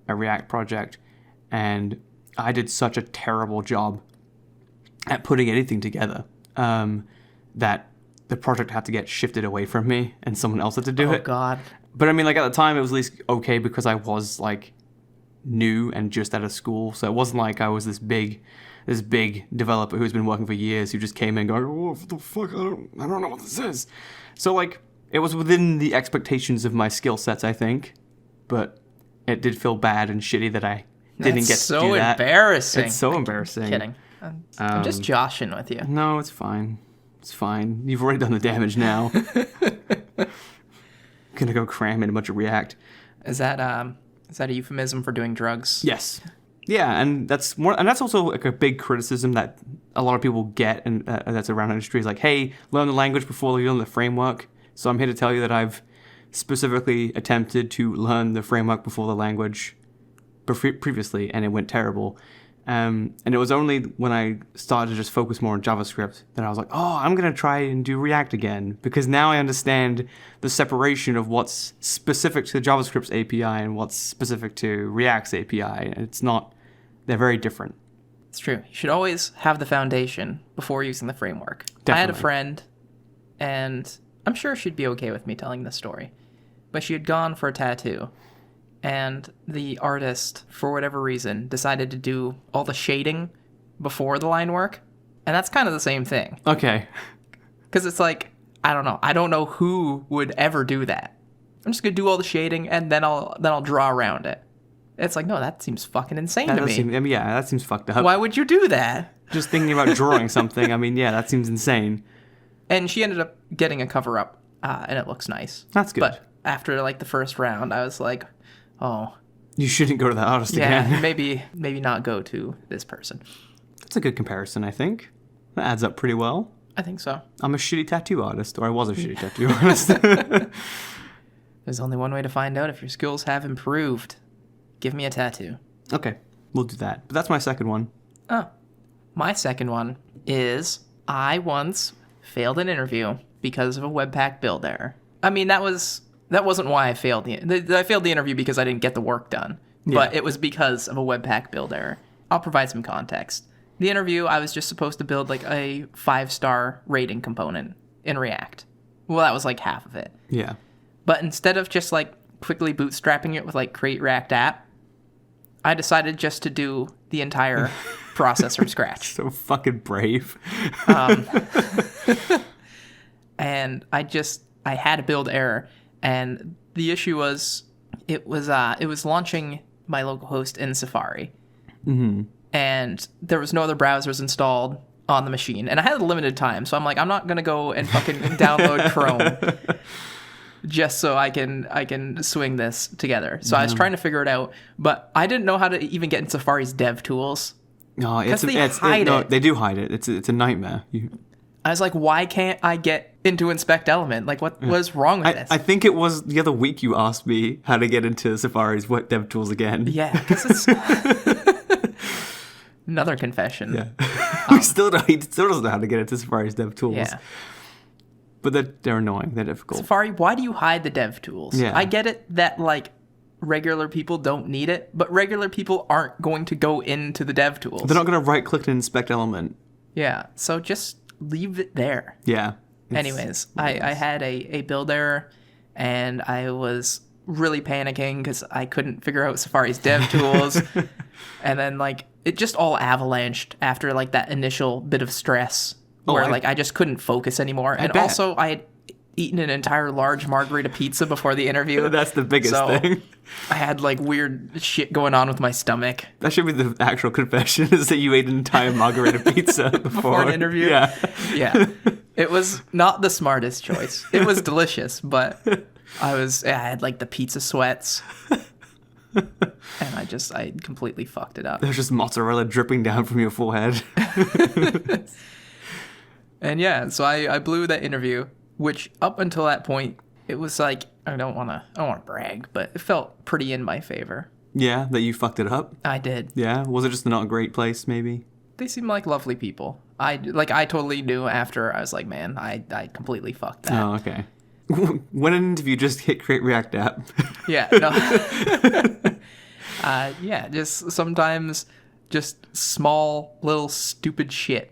a React project, and I did such a terrible job at putting anything together that the project had to get shifted away from me, and someone else had to do it. Oh, God. But I mean, like, at the time, it was at least okay because I was, like, new and just out of school. So it wasn't like I was this big developer who's been working for years who just came in going, oh, what the fuck, I don't know what this is. So, like, it was within the expectations of my skill sets, I think. But it did feel bad and shitty that I didn't get to do that. It's so embarrassing. It's so embarrassing. I'm kidding. I'm just joshing with you. No, it's fine. It's fine. You've already done the damage now. Gonna go cram in a bunch of React. Is that a euphemism for doing drugs? Yes. Yeah, and that's also like a big criticism that a lot of people get, and that's around industry is like, hey, learn the language before you learn the framework. So I'm here to tell you that I've specifically attempted to learn the framework before the language previously, and it went terrible. And it was only when I started to just focus more on JavaScript that I was like, oh, I'm going to try and do React again, because now I understand the separation of what's specific to JavaScript's API and what's specific to React's API. They're very different. It's true. You should always have the foundation before using the framework. Definitely. I had a friend, and I'm sure she'd be okay with me telling this story, but she had gone for a tattoo. And the artist, for whatever reason, decided to do all the shading before the line work. And that's kind of the same thing. Okay. Because it's like, I don't know. I don't know who would ever do that. I'm just going to do all the shading, and then I'll draw around it. It's like, no, that seems fucking insane to me. That seems fucked up. Why would you do that? Just thinking about drawing something, that seems insane. And she ended up getting a cover-up, and it looks nice. That's good. But after, like, the first round, I was like, oh, you shouldn't go to that artist again. Yeah, maybe not go to this person. That's a good comparison, I think. That adds up pretty well. I think so. I'm a shitty tattoo artist, or I was a shitty tattoo artist. There's only one way to find out if your skills have improved. Give me a tattoo. Okay, we'll do that. But that's my second one. Oh, my second one is I once failed an interview because of a Webpack build error. I mean, that wasn't why I failed I failed the interview because I didn't get the work done. But it was because of a Webpack build error. I'll provide some context. The interview, I was just supposed to build like a 5-star rating component in React. Well, that was like half of it. Yeah. But instead of just like quickly bootstrapping it with like create React app, I decided just to do the entire process from scratch. So fucking brave. And I had a build error, and the issue was it was launching my local host in Safari, and there was no other browsers installed on the machine, and I had a limited time, so I'm like, I'm not gonna go and fucking download Chrome just so I can swing this together. So I was trying to figure it out, but I didn't know how to even get in Safari's dev tools. No, They do hide it. It's a nightmare. I was like, why can't I get into inspect element? Like, what was wrong with this? I think it was the other week you asked me how to get into Safari's web dev tools again. Yeah, because it's another confession. Yeah. He still doesn't know how to get into Safari's dev tools. Yeah. But they're annoying. They're difficult. Safari, why do you hide the dev tools? Yeah. I get it that, like, regular people don't need it, but regular people aren't going to go into the dev tools. They're not going to right-click and inspect element. Yeah, so just leave it there. Yeah. Anyways, I had a build error, and I was really panicking because I couldn't figure out Safari's dev tools. And then, like, it just all avalanched after, like, that initial bit of stress where, I just couldn't focus anymore. And also, I had eaten an entire large margarita pizza before the interview. That's the biggest thing. I had, like, weird shit going on with my stomach. That should be the actual confession, is that you ate an entire margarita pizza before an interview? Yeah. Yeah. It was not the smartest choice. It was delicious, but I had, like, the pizza sweats. And I completely fucked it up. There's just mozzarella dripping down from your forehead. And yeah, so I blew that interview, which up until that point, it was like, I don't want to brag, but it felt pretty in my favor. Yeah, that you fucked it up? I did. Yeah? Was it just not a great place, maybe? They seem like lovely people. I totally knew after. I was like, man, I completely fucked that. Oh, okay. When an interview, just hit create React app. Yeah, no. Yeah, just sometimes just small little stupid shit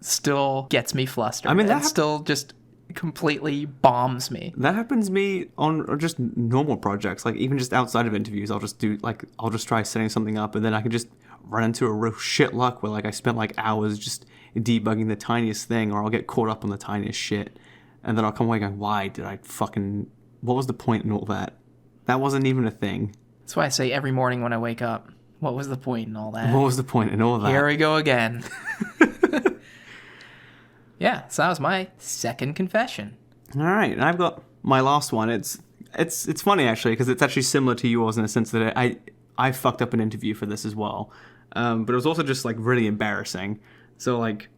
still gets me flustered. I mean, that still just completely bombs me. That happens to me on just normal projects, like even just outside of interviews. I'll just try setting something up, and then I can just run into a real shit luck where, like, I spent like hours just debugging the tiniest thing, or I'll get caught up on the tiniest shit, and then I'll come away going, what was the point in all that? That wasn't even a thing. That's why I say every morning when I wake up, what was the point in all that? What was the point in all that? Here we go again. Yeah, so that was my second confession. All right, and I've got my last one. It's funny, actually, because it's actually similar to yours in the sense that I fucked up an interview for this as well. But it was also just, like, really embarrassing. So, like,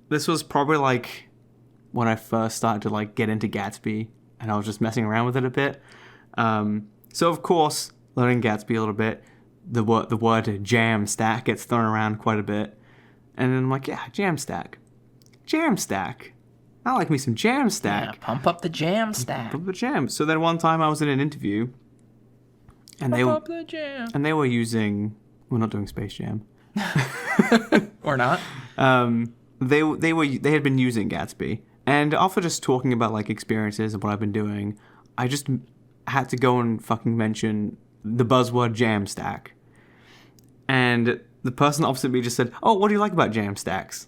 this was probably, like, when I first started to, like, get into Gatsby, and I was just messing around with it a bit. So, of course, learning Gatsby a little bit, the word Jamstack gets thrown around quite a bit. And then I'm like, yeah, Jamstack. I like me some Jamstack. Yeah, pump up the Jamstack. Pump up the jam. So then one time I was in an interview, and they were using. We're not doing Space Jam. Or not. They had been using Gatsby, and after just talking about, like, experiences and what I've been doing, I just had to go and fucking mention the buzzword Jamstack. And the person opposite me just said, "Oh, what do you like about Jamstacks?"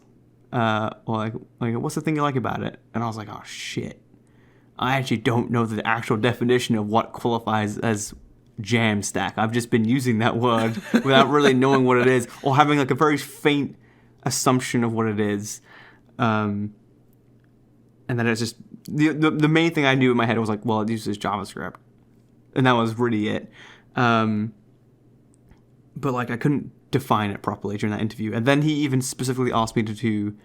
Or like, what's the thing you like about it? And I was like, oh shit, I actually don't know the actual definition of what qualifies as Jamstack. I've just been using that word without really knowing what it is, or having, like, a very faint assumption of what it is. And then it's just the main thing I knew in my head was like, well, it uses JavaScript, and that was really it. But, like, I couldn't define it properly during that interview. And then he even specifically asked me to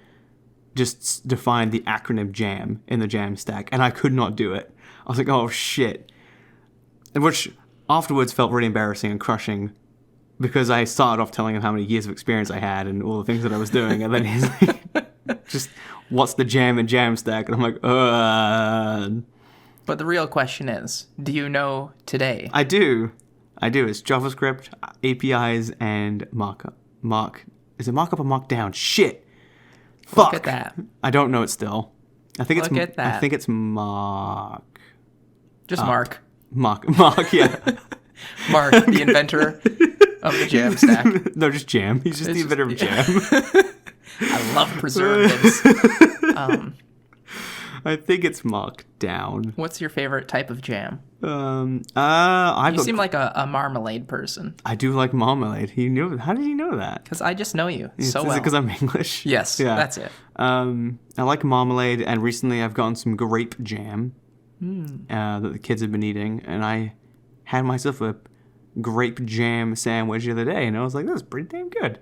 just define the acronym JAM in the Jamstack, and I could not do it. I was like, oh shit. Which afterwards felt really embarrassing and crushing, because I started off telling him how many years of experience I had and all the things that I was doing, and then he's like, Just what's the jam in Jamstack? And I'm like, But the real question is, do you know today? I do. It's JavaScript, APIs, and markup. Is it markup or markdown? Shit. Fuck. Look at that. I don't know it still. I think Look at that. I think it's Mark. Just Mark. Mark, yeah. Mark, the inventor of the Jamstack. No, just Jam. He's just the inventor of Jam. I love preservatives. I think it's Markdown. What's your favorite type of jam? You seem like a marmalade person. I do like marmalade. How did he know that? Because I just know you so well. Is it because I'm English? Yes, yeah. That's it. I like marmalade, and recently I've gotten some grape jam that the kids have been eating, and I had myself a grape jam sandwich the other day, and I was like, that's pretty damn good.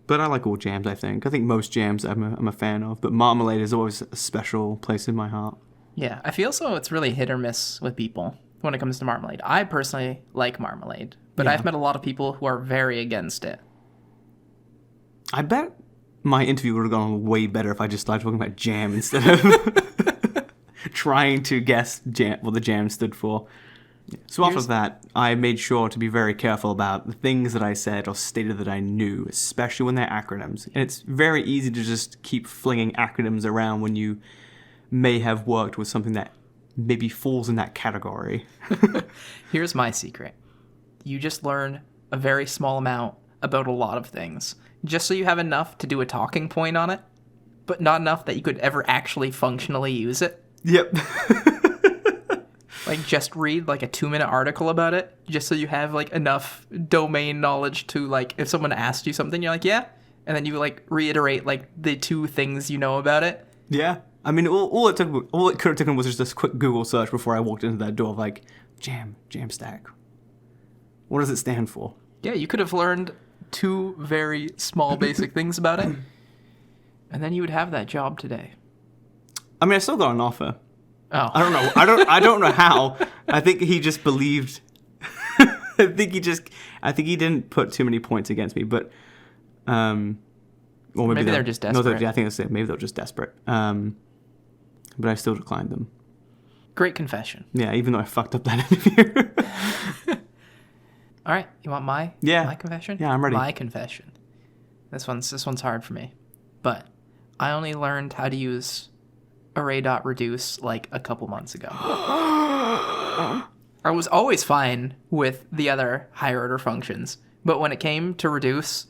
But I like all jams, I think. I think most jams I'm a fan of, but marmalade is always a special place in my heart. Yeah, I feel so it's really hit or miss with people when it comes to marmalade. I personally like marmalade, but I've met a lot of people who are very against it. I bet my interview would have gone way better if I just started talking about jam instead of trying to guess what the jam stood for. So after that, I made sure to be very careful about the things that I said or stated that I knew, especially when they're acronyms. And it's very easy to just keep flinging acronyms around when you may have worked with something that maybe falls in that category. Here's my secret. You just learn a very small amount about a lot of things, just so you have enough to do a talking point on it, but not enough that you could ever actually functionally use it. Yep. Like, just read, like, a 2-minute article about it, just so you have, like, enough domain knowledge to, like, if someone asked you something, you're like, yeah, and then you, like, reiterate, like, the 2 things you know about it. Yeah. I mean, all it could have taken was just a quick Google search before I walked into that door of, like, Jamstack. What does it stand for? Yeah, you could have learned 2 very small basic things about it, and then you would have that job today. I mean, I still got an offer. Oh. I don't know. I don't know how. I think he just believed. I think he didn't put too many points against me, but or maybe they're just desperate. I think that's it. Maybe they're just desperate. But I still declined them. Great confession. Yeah, even though I fucked up that interview. All right, you want my confession? Yeah, I'm ready. My confession. This one's hard for me, but I only learned how to use array.reduce like a couple months ago. I was always fine with the other higher order functions, but when it came to reduce,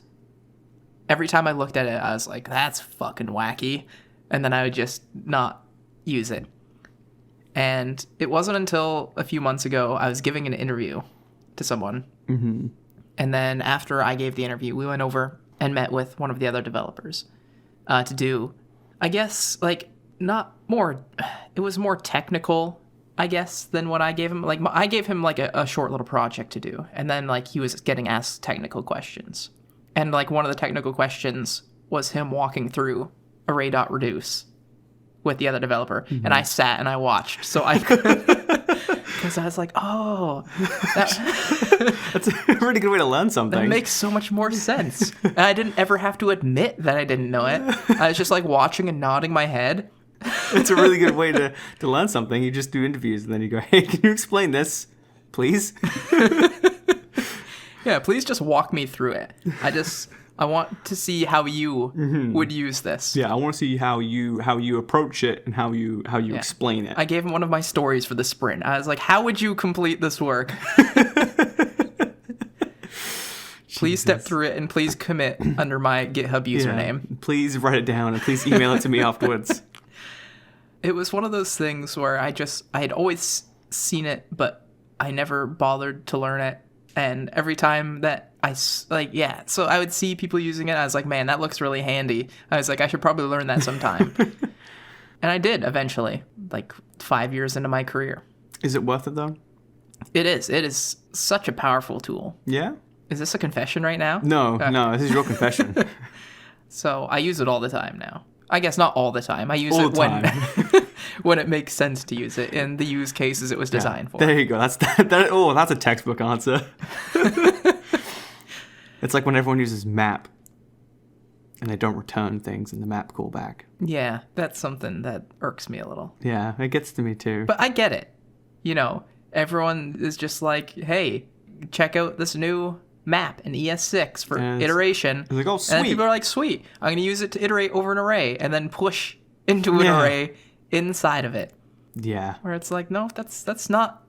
every time I looked at it, I was like, that's fucking wacky, and then I would just not use it. And it wasn't until a few months ago I was giving an interview to someone, and then after I gave the interview, we went over and met with one of the other developers to do, I guess, like, it was more technical, I guess, than what I gave him. Like, I gave him, like, a short little project to do, and then, like, he was getting asked technical questions. And, like, one of the technical questions was him walking through array.reduce with the other developer, and I sat and I watched, so I could, because I was like, oh, that's a really good way to learn something. That makes so much more sense. And I didn't ever have to admit that I didn't know it. I was just, like, watching and nodding my head. It's a really good way to learn something. You just do interviews and then you go, hey, can you explain this, please? Yeah, please just walk me through it. I want to see how you would use this. Yeah, I want to see how you approach it and how you explain it. I gave him one of my stories for the sprint. I was like, how would you complete this work? Please step through it and please commit under my GitHub username. Yeah, please write it down and please email it to me afterwards. It was one of those things where I had always seen it, but I never bothered to learn it. And every time that so I would see people using it, I was like, man, that looks really handy. I was like, I should probably learn that sometime. And I did eventually, like 5 years into my career. Is it worth it, though? It is. It is such a powerful tool. Yeah? Is this a confession right now? No, okay. No, this is your confession. So I use it all the time now. I guess not all the time. I use all it when it makes sense to use it in the use cases it was designed for. There you go. That's a textbook answer. It's like when everyone uses map. and they don't return things in the map callback. Yeah, that's something that irks me a little. Yeah, it gets to me too. But I get it. You know, everyone is just like, hey, check out this new map in ES6 for iteration. It's like, oh, sweet. And then people are like, sweet, I'm going to use it to iterate over an array and then push into an array inside of it. Yeah. Where it's like, no, that's not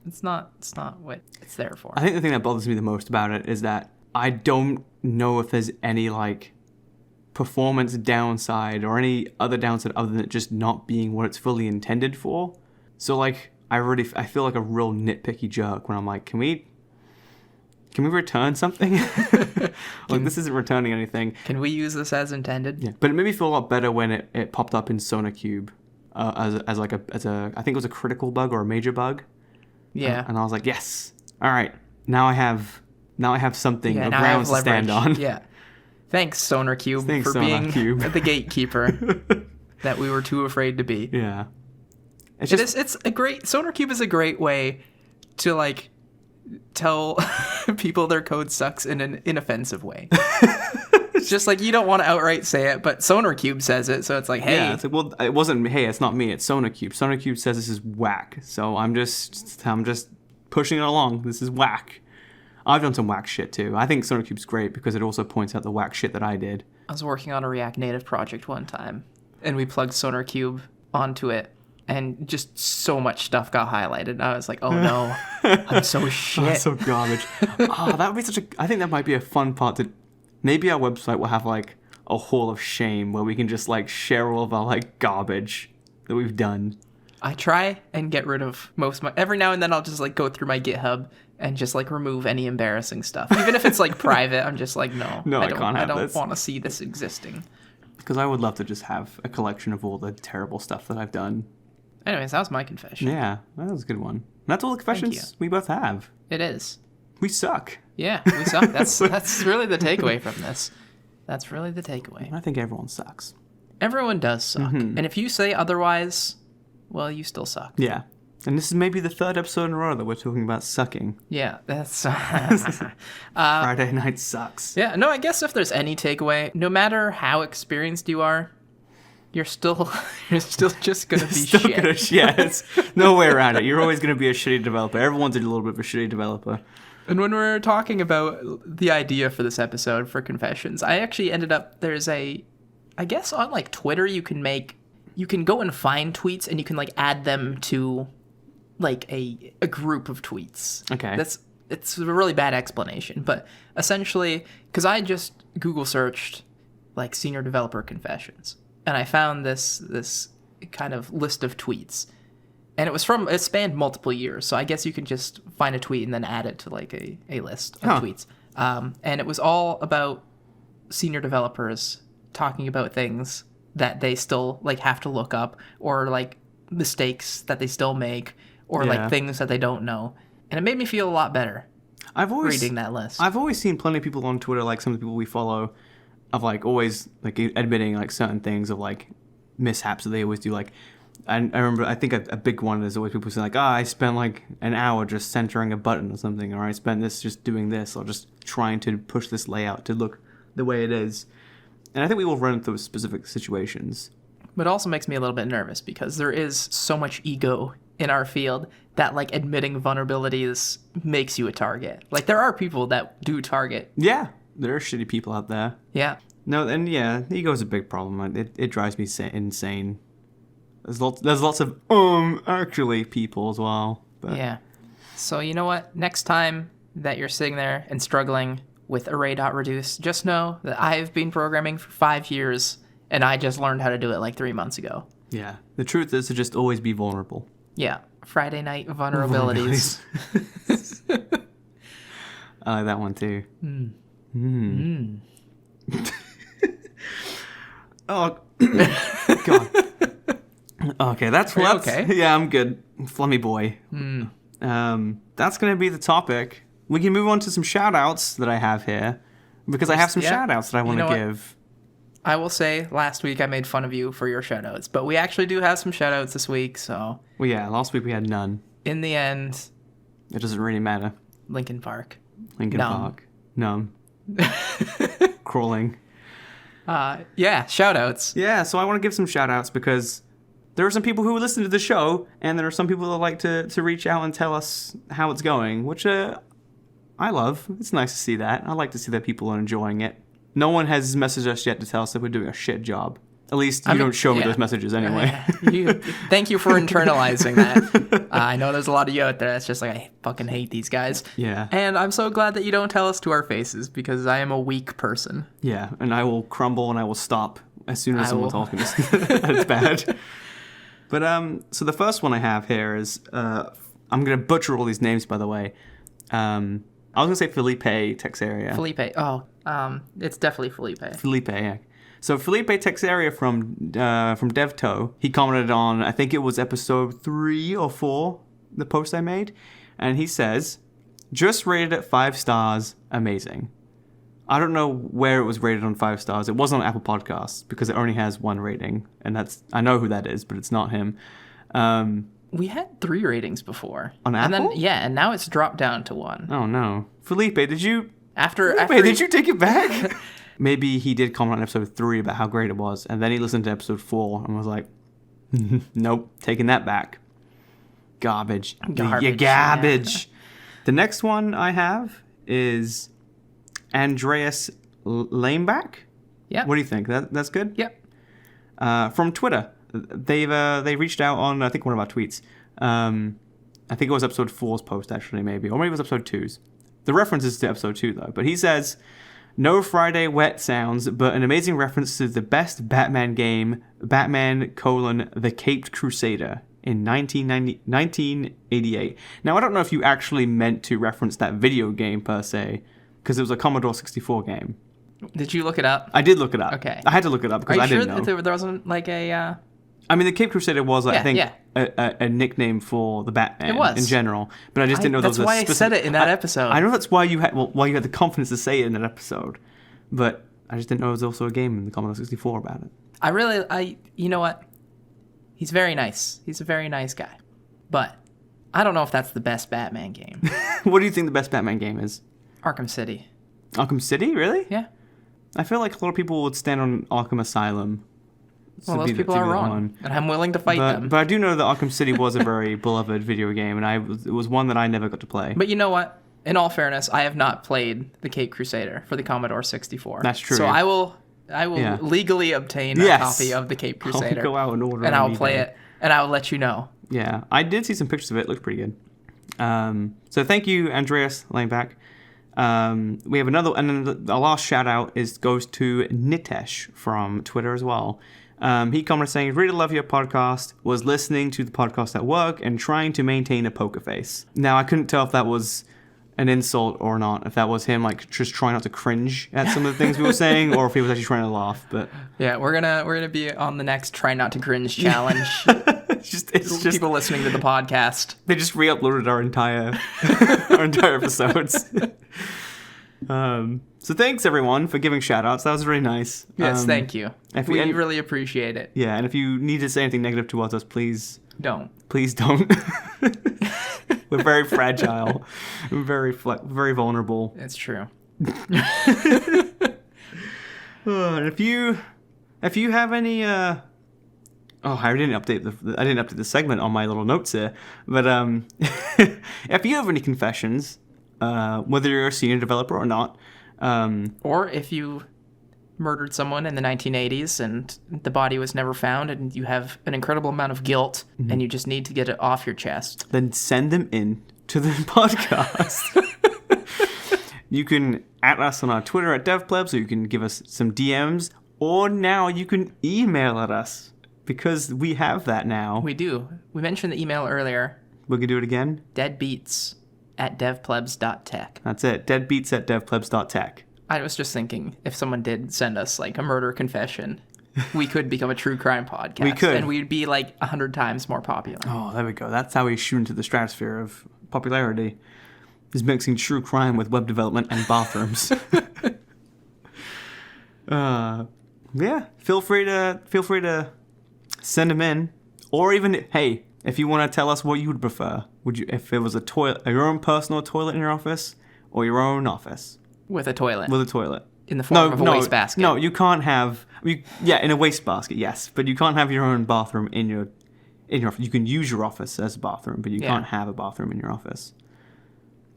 what it's there for. I think the thing that bothers me the most about it is that I don't know if there's any, like, performance downside or any other downside other than it just not being what it's fully intended for. So, like, I feel like a real nitpicky jerk when I'm like, can we return something? Like, this isn't returning anything. Can we use this as intended? Yeah, but it made me feel a lot better when it popped up in SonarCube as I think it was a critical bug or a major bug. Yeah. And I was like, yes, all right, now I have something, a ground to stand on. Yeah. Thanks, SonarCube, for being the gatekeeper that we were too afraid to be. Yeah. SonarCube is a great way to, like, tell people their code sucks in an inoffensive way. It's just like, you don't want to outright say it, but SonarCube says it, so it's like, hey. Yeah, it's like, well, it wasn't, hey, it's not me, it's SonarCube. SonarCube says this is whack, so I'm just pushing it along. This is whack. I've done some whack shit too. I think SonarCube's great because it also points out the whack shit that I did. I was working on a React Native project one time, and we plugged SonarCube onto it, and just so much stuff got highlighted. And I was like, oh no, I'm so shit. I'm so garbage. That would be I think that might be a fun part to, maybe our website will have like a hall of shame where we can just like share all of our like garbage that we've done. I try and get rid of every now and then I'll just like go through my GitHub and just like remove any embarrassing stuff. Even if it's like private, I'm just like, no, I don't want to see this existing. Because I would love to just have a collection of all the terrible stuff that I've done. Anyways, that was my confession. Yeah, that was a good one. And that's all the confessions we both have. It is. We suck. Yeah, we suck. That's really the takeaway from this. That's really the takeaway. I think everyone sucks. Everyone does suck. Mm-hmm. And if you say otherwise, well, you still suck. Yeah. And this is maybe the third episode in a row that we're talking about sucking. Yeah, that's... Friday night sucks. Yeah, no, I guess if there's any takeaway, no matter how experienced you are, you're still just going to be shit. Yeah, it's no way around it. You're always going to be a shitty developer. Everyone's a little bit of a shitty developer. And when we're talking about the idea for this episode for confessions, I actually ended up, I guess on like Twitter, you can go and find tweets and you can like add them to like a group of tweets. Okay. It's a really bad explanation, but essentially, because I just Google searched like senior developer confessions, and I found this kind of list of tweets, and it spanned multiple years, so I guess you can just find a tweet and then add it to like a list of tweets. And it was all about senior developers talking about things that they still like have to look up, or like mistakes that they still make, or like things that they don't know. And it made me feel a lot better reading that list. I've always seen plenty of people on Twitter, like some of the people we follow, of like always like admitting like certain things of like mishaps that they always do. Like, and I remember, I think a big one is always people saying like, I spent like an hour just centering a button or something, or I spent this just doing this, or just trying to push this layout to look the way it is. And I think we will run through specific situations. But it also makes me a little bit nervous because there is so much ego in our field that like admitting vulnerabilities makes you a target. Like there are people that do target. Yeah, there are shitty people out there. Yeah. No, and yeah, ego is a big problem. It drives me insane. There's lots of actually people as well. But. Yeah. So you know what? Next time that you're sitting there and struggling with array.reduce, just know that I've been programming for 5 years and I just learned how to do it like 3 months ago. Yeah. The truth is to just always be vulnerable. Yeah. Friday night vulnerabilities. I like that one too. Oh, God. Okay, that's okay. Yeah, I'm good. Flummy boy. That's going to be the topic. We can move on to some shout-outs that I have here, because I have some shout-outs that I want to give. I will say, last week I made fun of you for your shout-outs, but we actually do have some shout-outs this week, so... Well, yeah, last week we had none. In the end... It doesn't really matter. Linkin Park. Park. Numb. Crawling. Yeah, shout-outs. Yeah, so I want to give some shout-outs because there are some people who listen to the show, and there are some people that like to reach out and tell us how it's going, which I love. It's nice to see that. I like to see that people are enjoying it. No one has messaged us yet to tell us that we're doing a shit job. At least you don't show me those messages anyway. Thank you for internalizing that. I know there's a lot of you out there that's just like, I fucking hate these guys. Yeah. And I'm so glad that you don't tell us to our faces because I am a weak person. Yeah, and I will crumble and I will stop as soon as someone tells me that's bad. But so the first one I have here is I'm gonna butcher all these names, by the way. I was gonna say Felipe Texeria. Felipe. Oh, it's definitely Felipe. Felipe. Yeah. So Felipe Texeria from DevTo, he commented on, I think it was episode 3 or 4, the post I made, and he says, "Just rated at 5 stars, amazing." I don't know where it was rated on 5 stars. It wasn't on Apple Podcasts because it only has 1 rating, and I know who that is, but it's not him. We had 3 ratings before on Apple. And now it's dropped down to 1. Oh no, Felipe, did you did you take it back? Maybe he did comment on episode 3 about how great it was, and then he listened to episode 4 and was like, "Nope, taking that back. Garbage. You garbage." Yeah. The next one I have is Andreas Lameback. Yeah. What do you think? That's good? Yep. From Twitter. They reached out on, I think, one of our tweets. I think it was episode 4's post, actually, maybe. Or maybe it was episode 2's. The reference is to episode 2, though. But he says, "No Friday wet sounds, but an amazing reference to the best Batman game, Batman: The Caped Crusader in 1988. Now, I don't know if you actually meant to reference that video game, per se, because it was a Commodore 64 game. Did you look it up? I did look it up. Okay. I had to look it up because I didn't know. Are you sure that there wasn't like a... I mean, the Cape Crusader was, I think, a nickname for the Batman in general. But I just didn't know there was a specific... That's why I said it in that episode. I know that's why you had the confidence to say it in that episode. But I just didn't know there was also a game in the Commodore 64 about it. You know what? He's very nice. He's a very nice guy. But I don't know if that's the best Batman game. What do you think the best Batman game is? Arkham City. Arkham City? Really? Yeah. I feel like a lot of people would stand on Arkham Asylum. Well, those people are wrong, and I'm willing to fight them. But I do know that Arkham City was a very beloved video game, and it was one that I never got to play. But you know what? In all fairness, I have not played the Cape Crusader for the Commodore 64. That's true. So I will legally obtain a copy of the Cape Crusader. I'll go out and order and I'll play it, and I'll let you know. Yeah, I did see some pictures of it. It looked pretty good. So thank you, Andreas Laneback. We have another, and then the last shout out goes to Nitesh from Twitter as well. He commented saying, "Really love your podcast, was listening to the podcast at work and trying to maintain a poker face." Now, I couldn't tell if that was an insult or not, if that was him like just trying not to cringe at some of the things we were saying, or if he was actually trying to laugh. But yeah, we're gonna be on the next try not to cringe challenge. it's just people listening to the podcast. They just re-uploaded our entire episodes. So thanks everyone for giving shout outs. That was really nice. Yes, thank you. We really appreciate it. Yeah, and if you need to say anything negative towards us, please don't. We're very fragile. We're very vulnerable. It's true. And if you have any I didn't update the segment on my little notes here, but if you have any confessions, whether you're a senior developer or not, or if you murdered someone in the 1980s and the body was never found and you have an incredible amount of guilt and you just need to get it off your chest, then send them in to the podcast. You can at us on our Twitter at DevPlebs, or you can give us some DMs, or now you can email at us because we have that now. We do. We mentioned the email earlier. We can do it again. deadbeats@devplebs.tech. That's it. deadbeats@devplebs.tech. I was just thinking, if someone did send us like a murder confession, we could become a true crime podcast. We could. And we'd be like 100 times more popular. Oh, there we go. That's how we shoot into the stratosphere of popularity. Is mixing true crime with web development and bathrooms. Yeah, feel free to send them in, or even, hey, if you want to tell us what you would prefer, if it was your own personal toilet in your office, or your own office with a toilet. in the form of a wastebasket. No, you can't have. In a wastebasket, yes, but you can't have your own bathroom in your office. You can use your office as a bathroom, but you can't have a bathroom in your office.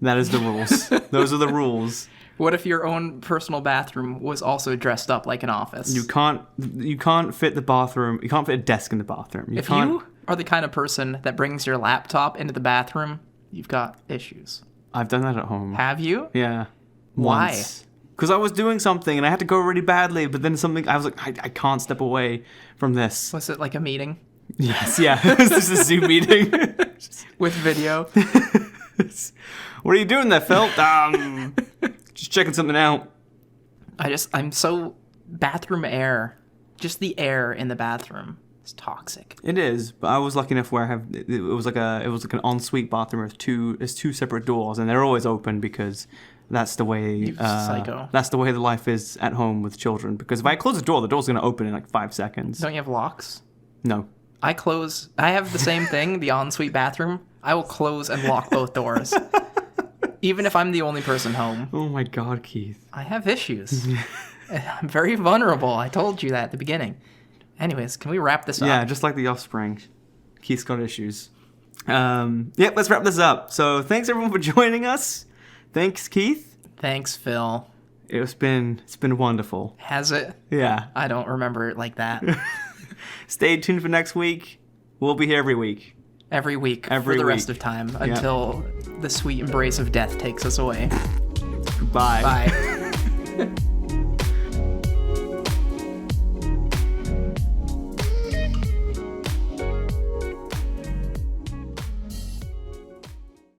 That is the rules. Those are the rules. What if your own personal bathroom was also dressed up like an office? You can't fit the bathroom. You can't fit a desk in the bathroom. If you are the kind of person that brings your laptop into the bathroom, you've got issues. I've done that at home. Have you? Yeah. Why? Because I was doing something and I had to go really badly, but then I was like, I can't step away from this. Was it like a meeting? Yes, yeah. This is a Zoom meeting. With video? What are you doing there, Phil? Just checking something out. I'm so... Bathroom air. Just the air in the bathroom is toxic. It is, but I was lucky enough where it was like an ensuite bathroom with two separate doors, and they're always open because that's the way psycho. That's the way the life is at home with children. Because if I close the door's going to open in like 5 seconds. Don't you have locks? No. I have the same thing, the ensuite bathroom. I will close and lock both doors. Even if I'm the only person home. Oh my God, Keith. I have issues. I'm very vulnerable. I told you that at the beginning. Anyways, can we wrap this up? Yeah, just like the offspring. Keith's got issues. Let's wrap this up. So thanks everyone for joining us. Thanks, Keith. Thanks, Phil. It's been wonderful. Has it? Yeah. I don't remember it like that. Stay tuned for next week. We'll be here every week. Every week for the rest of time until the sweet embrace of death takes us away. Goodbye. Bye.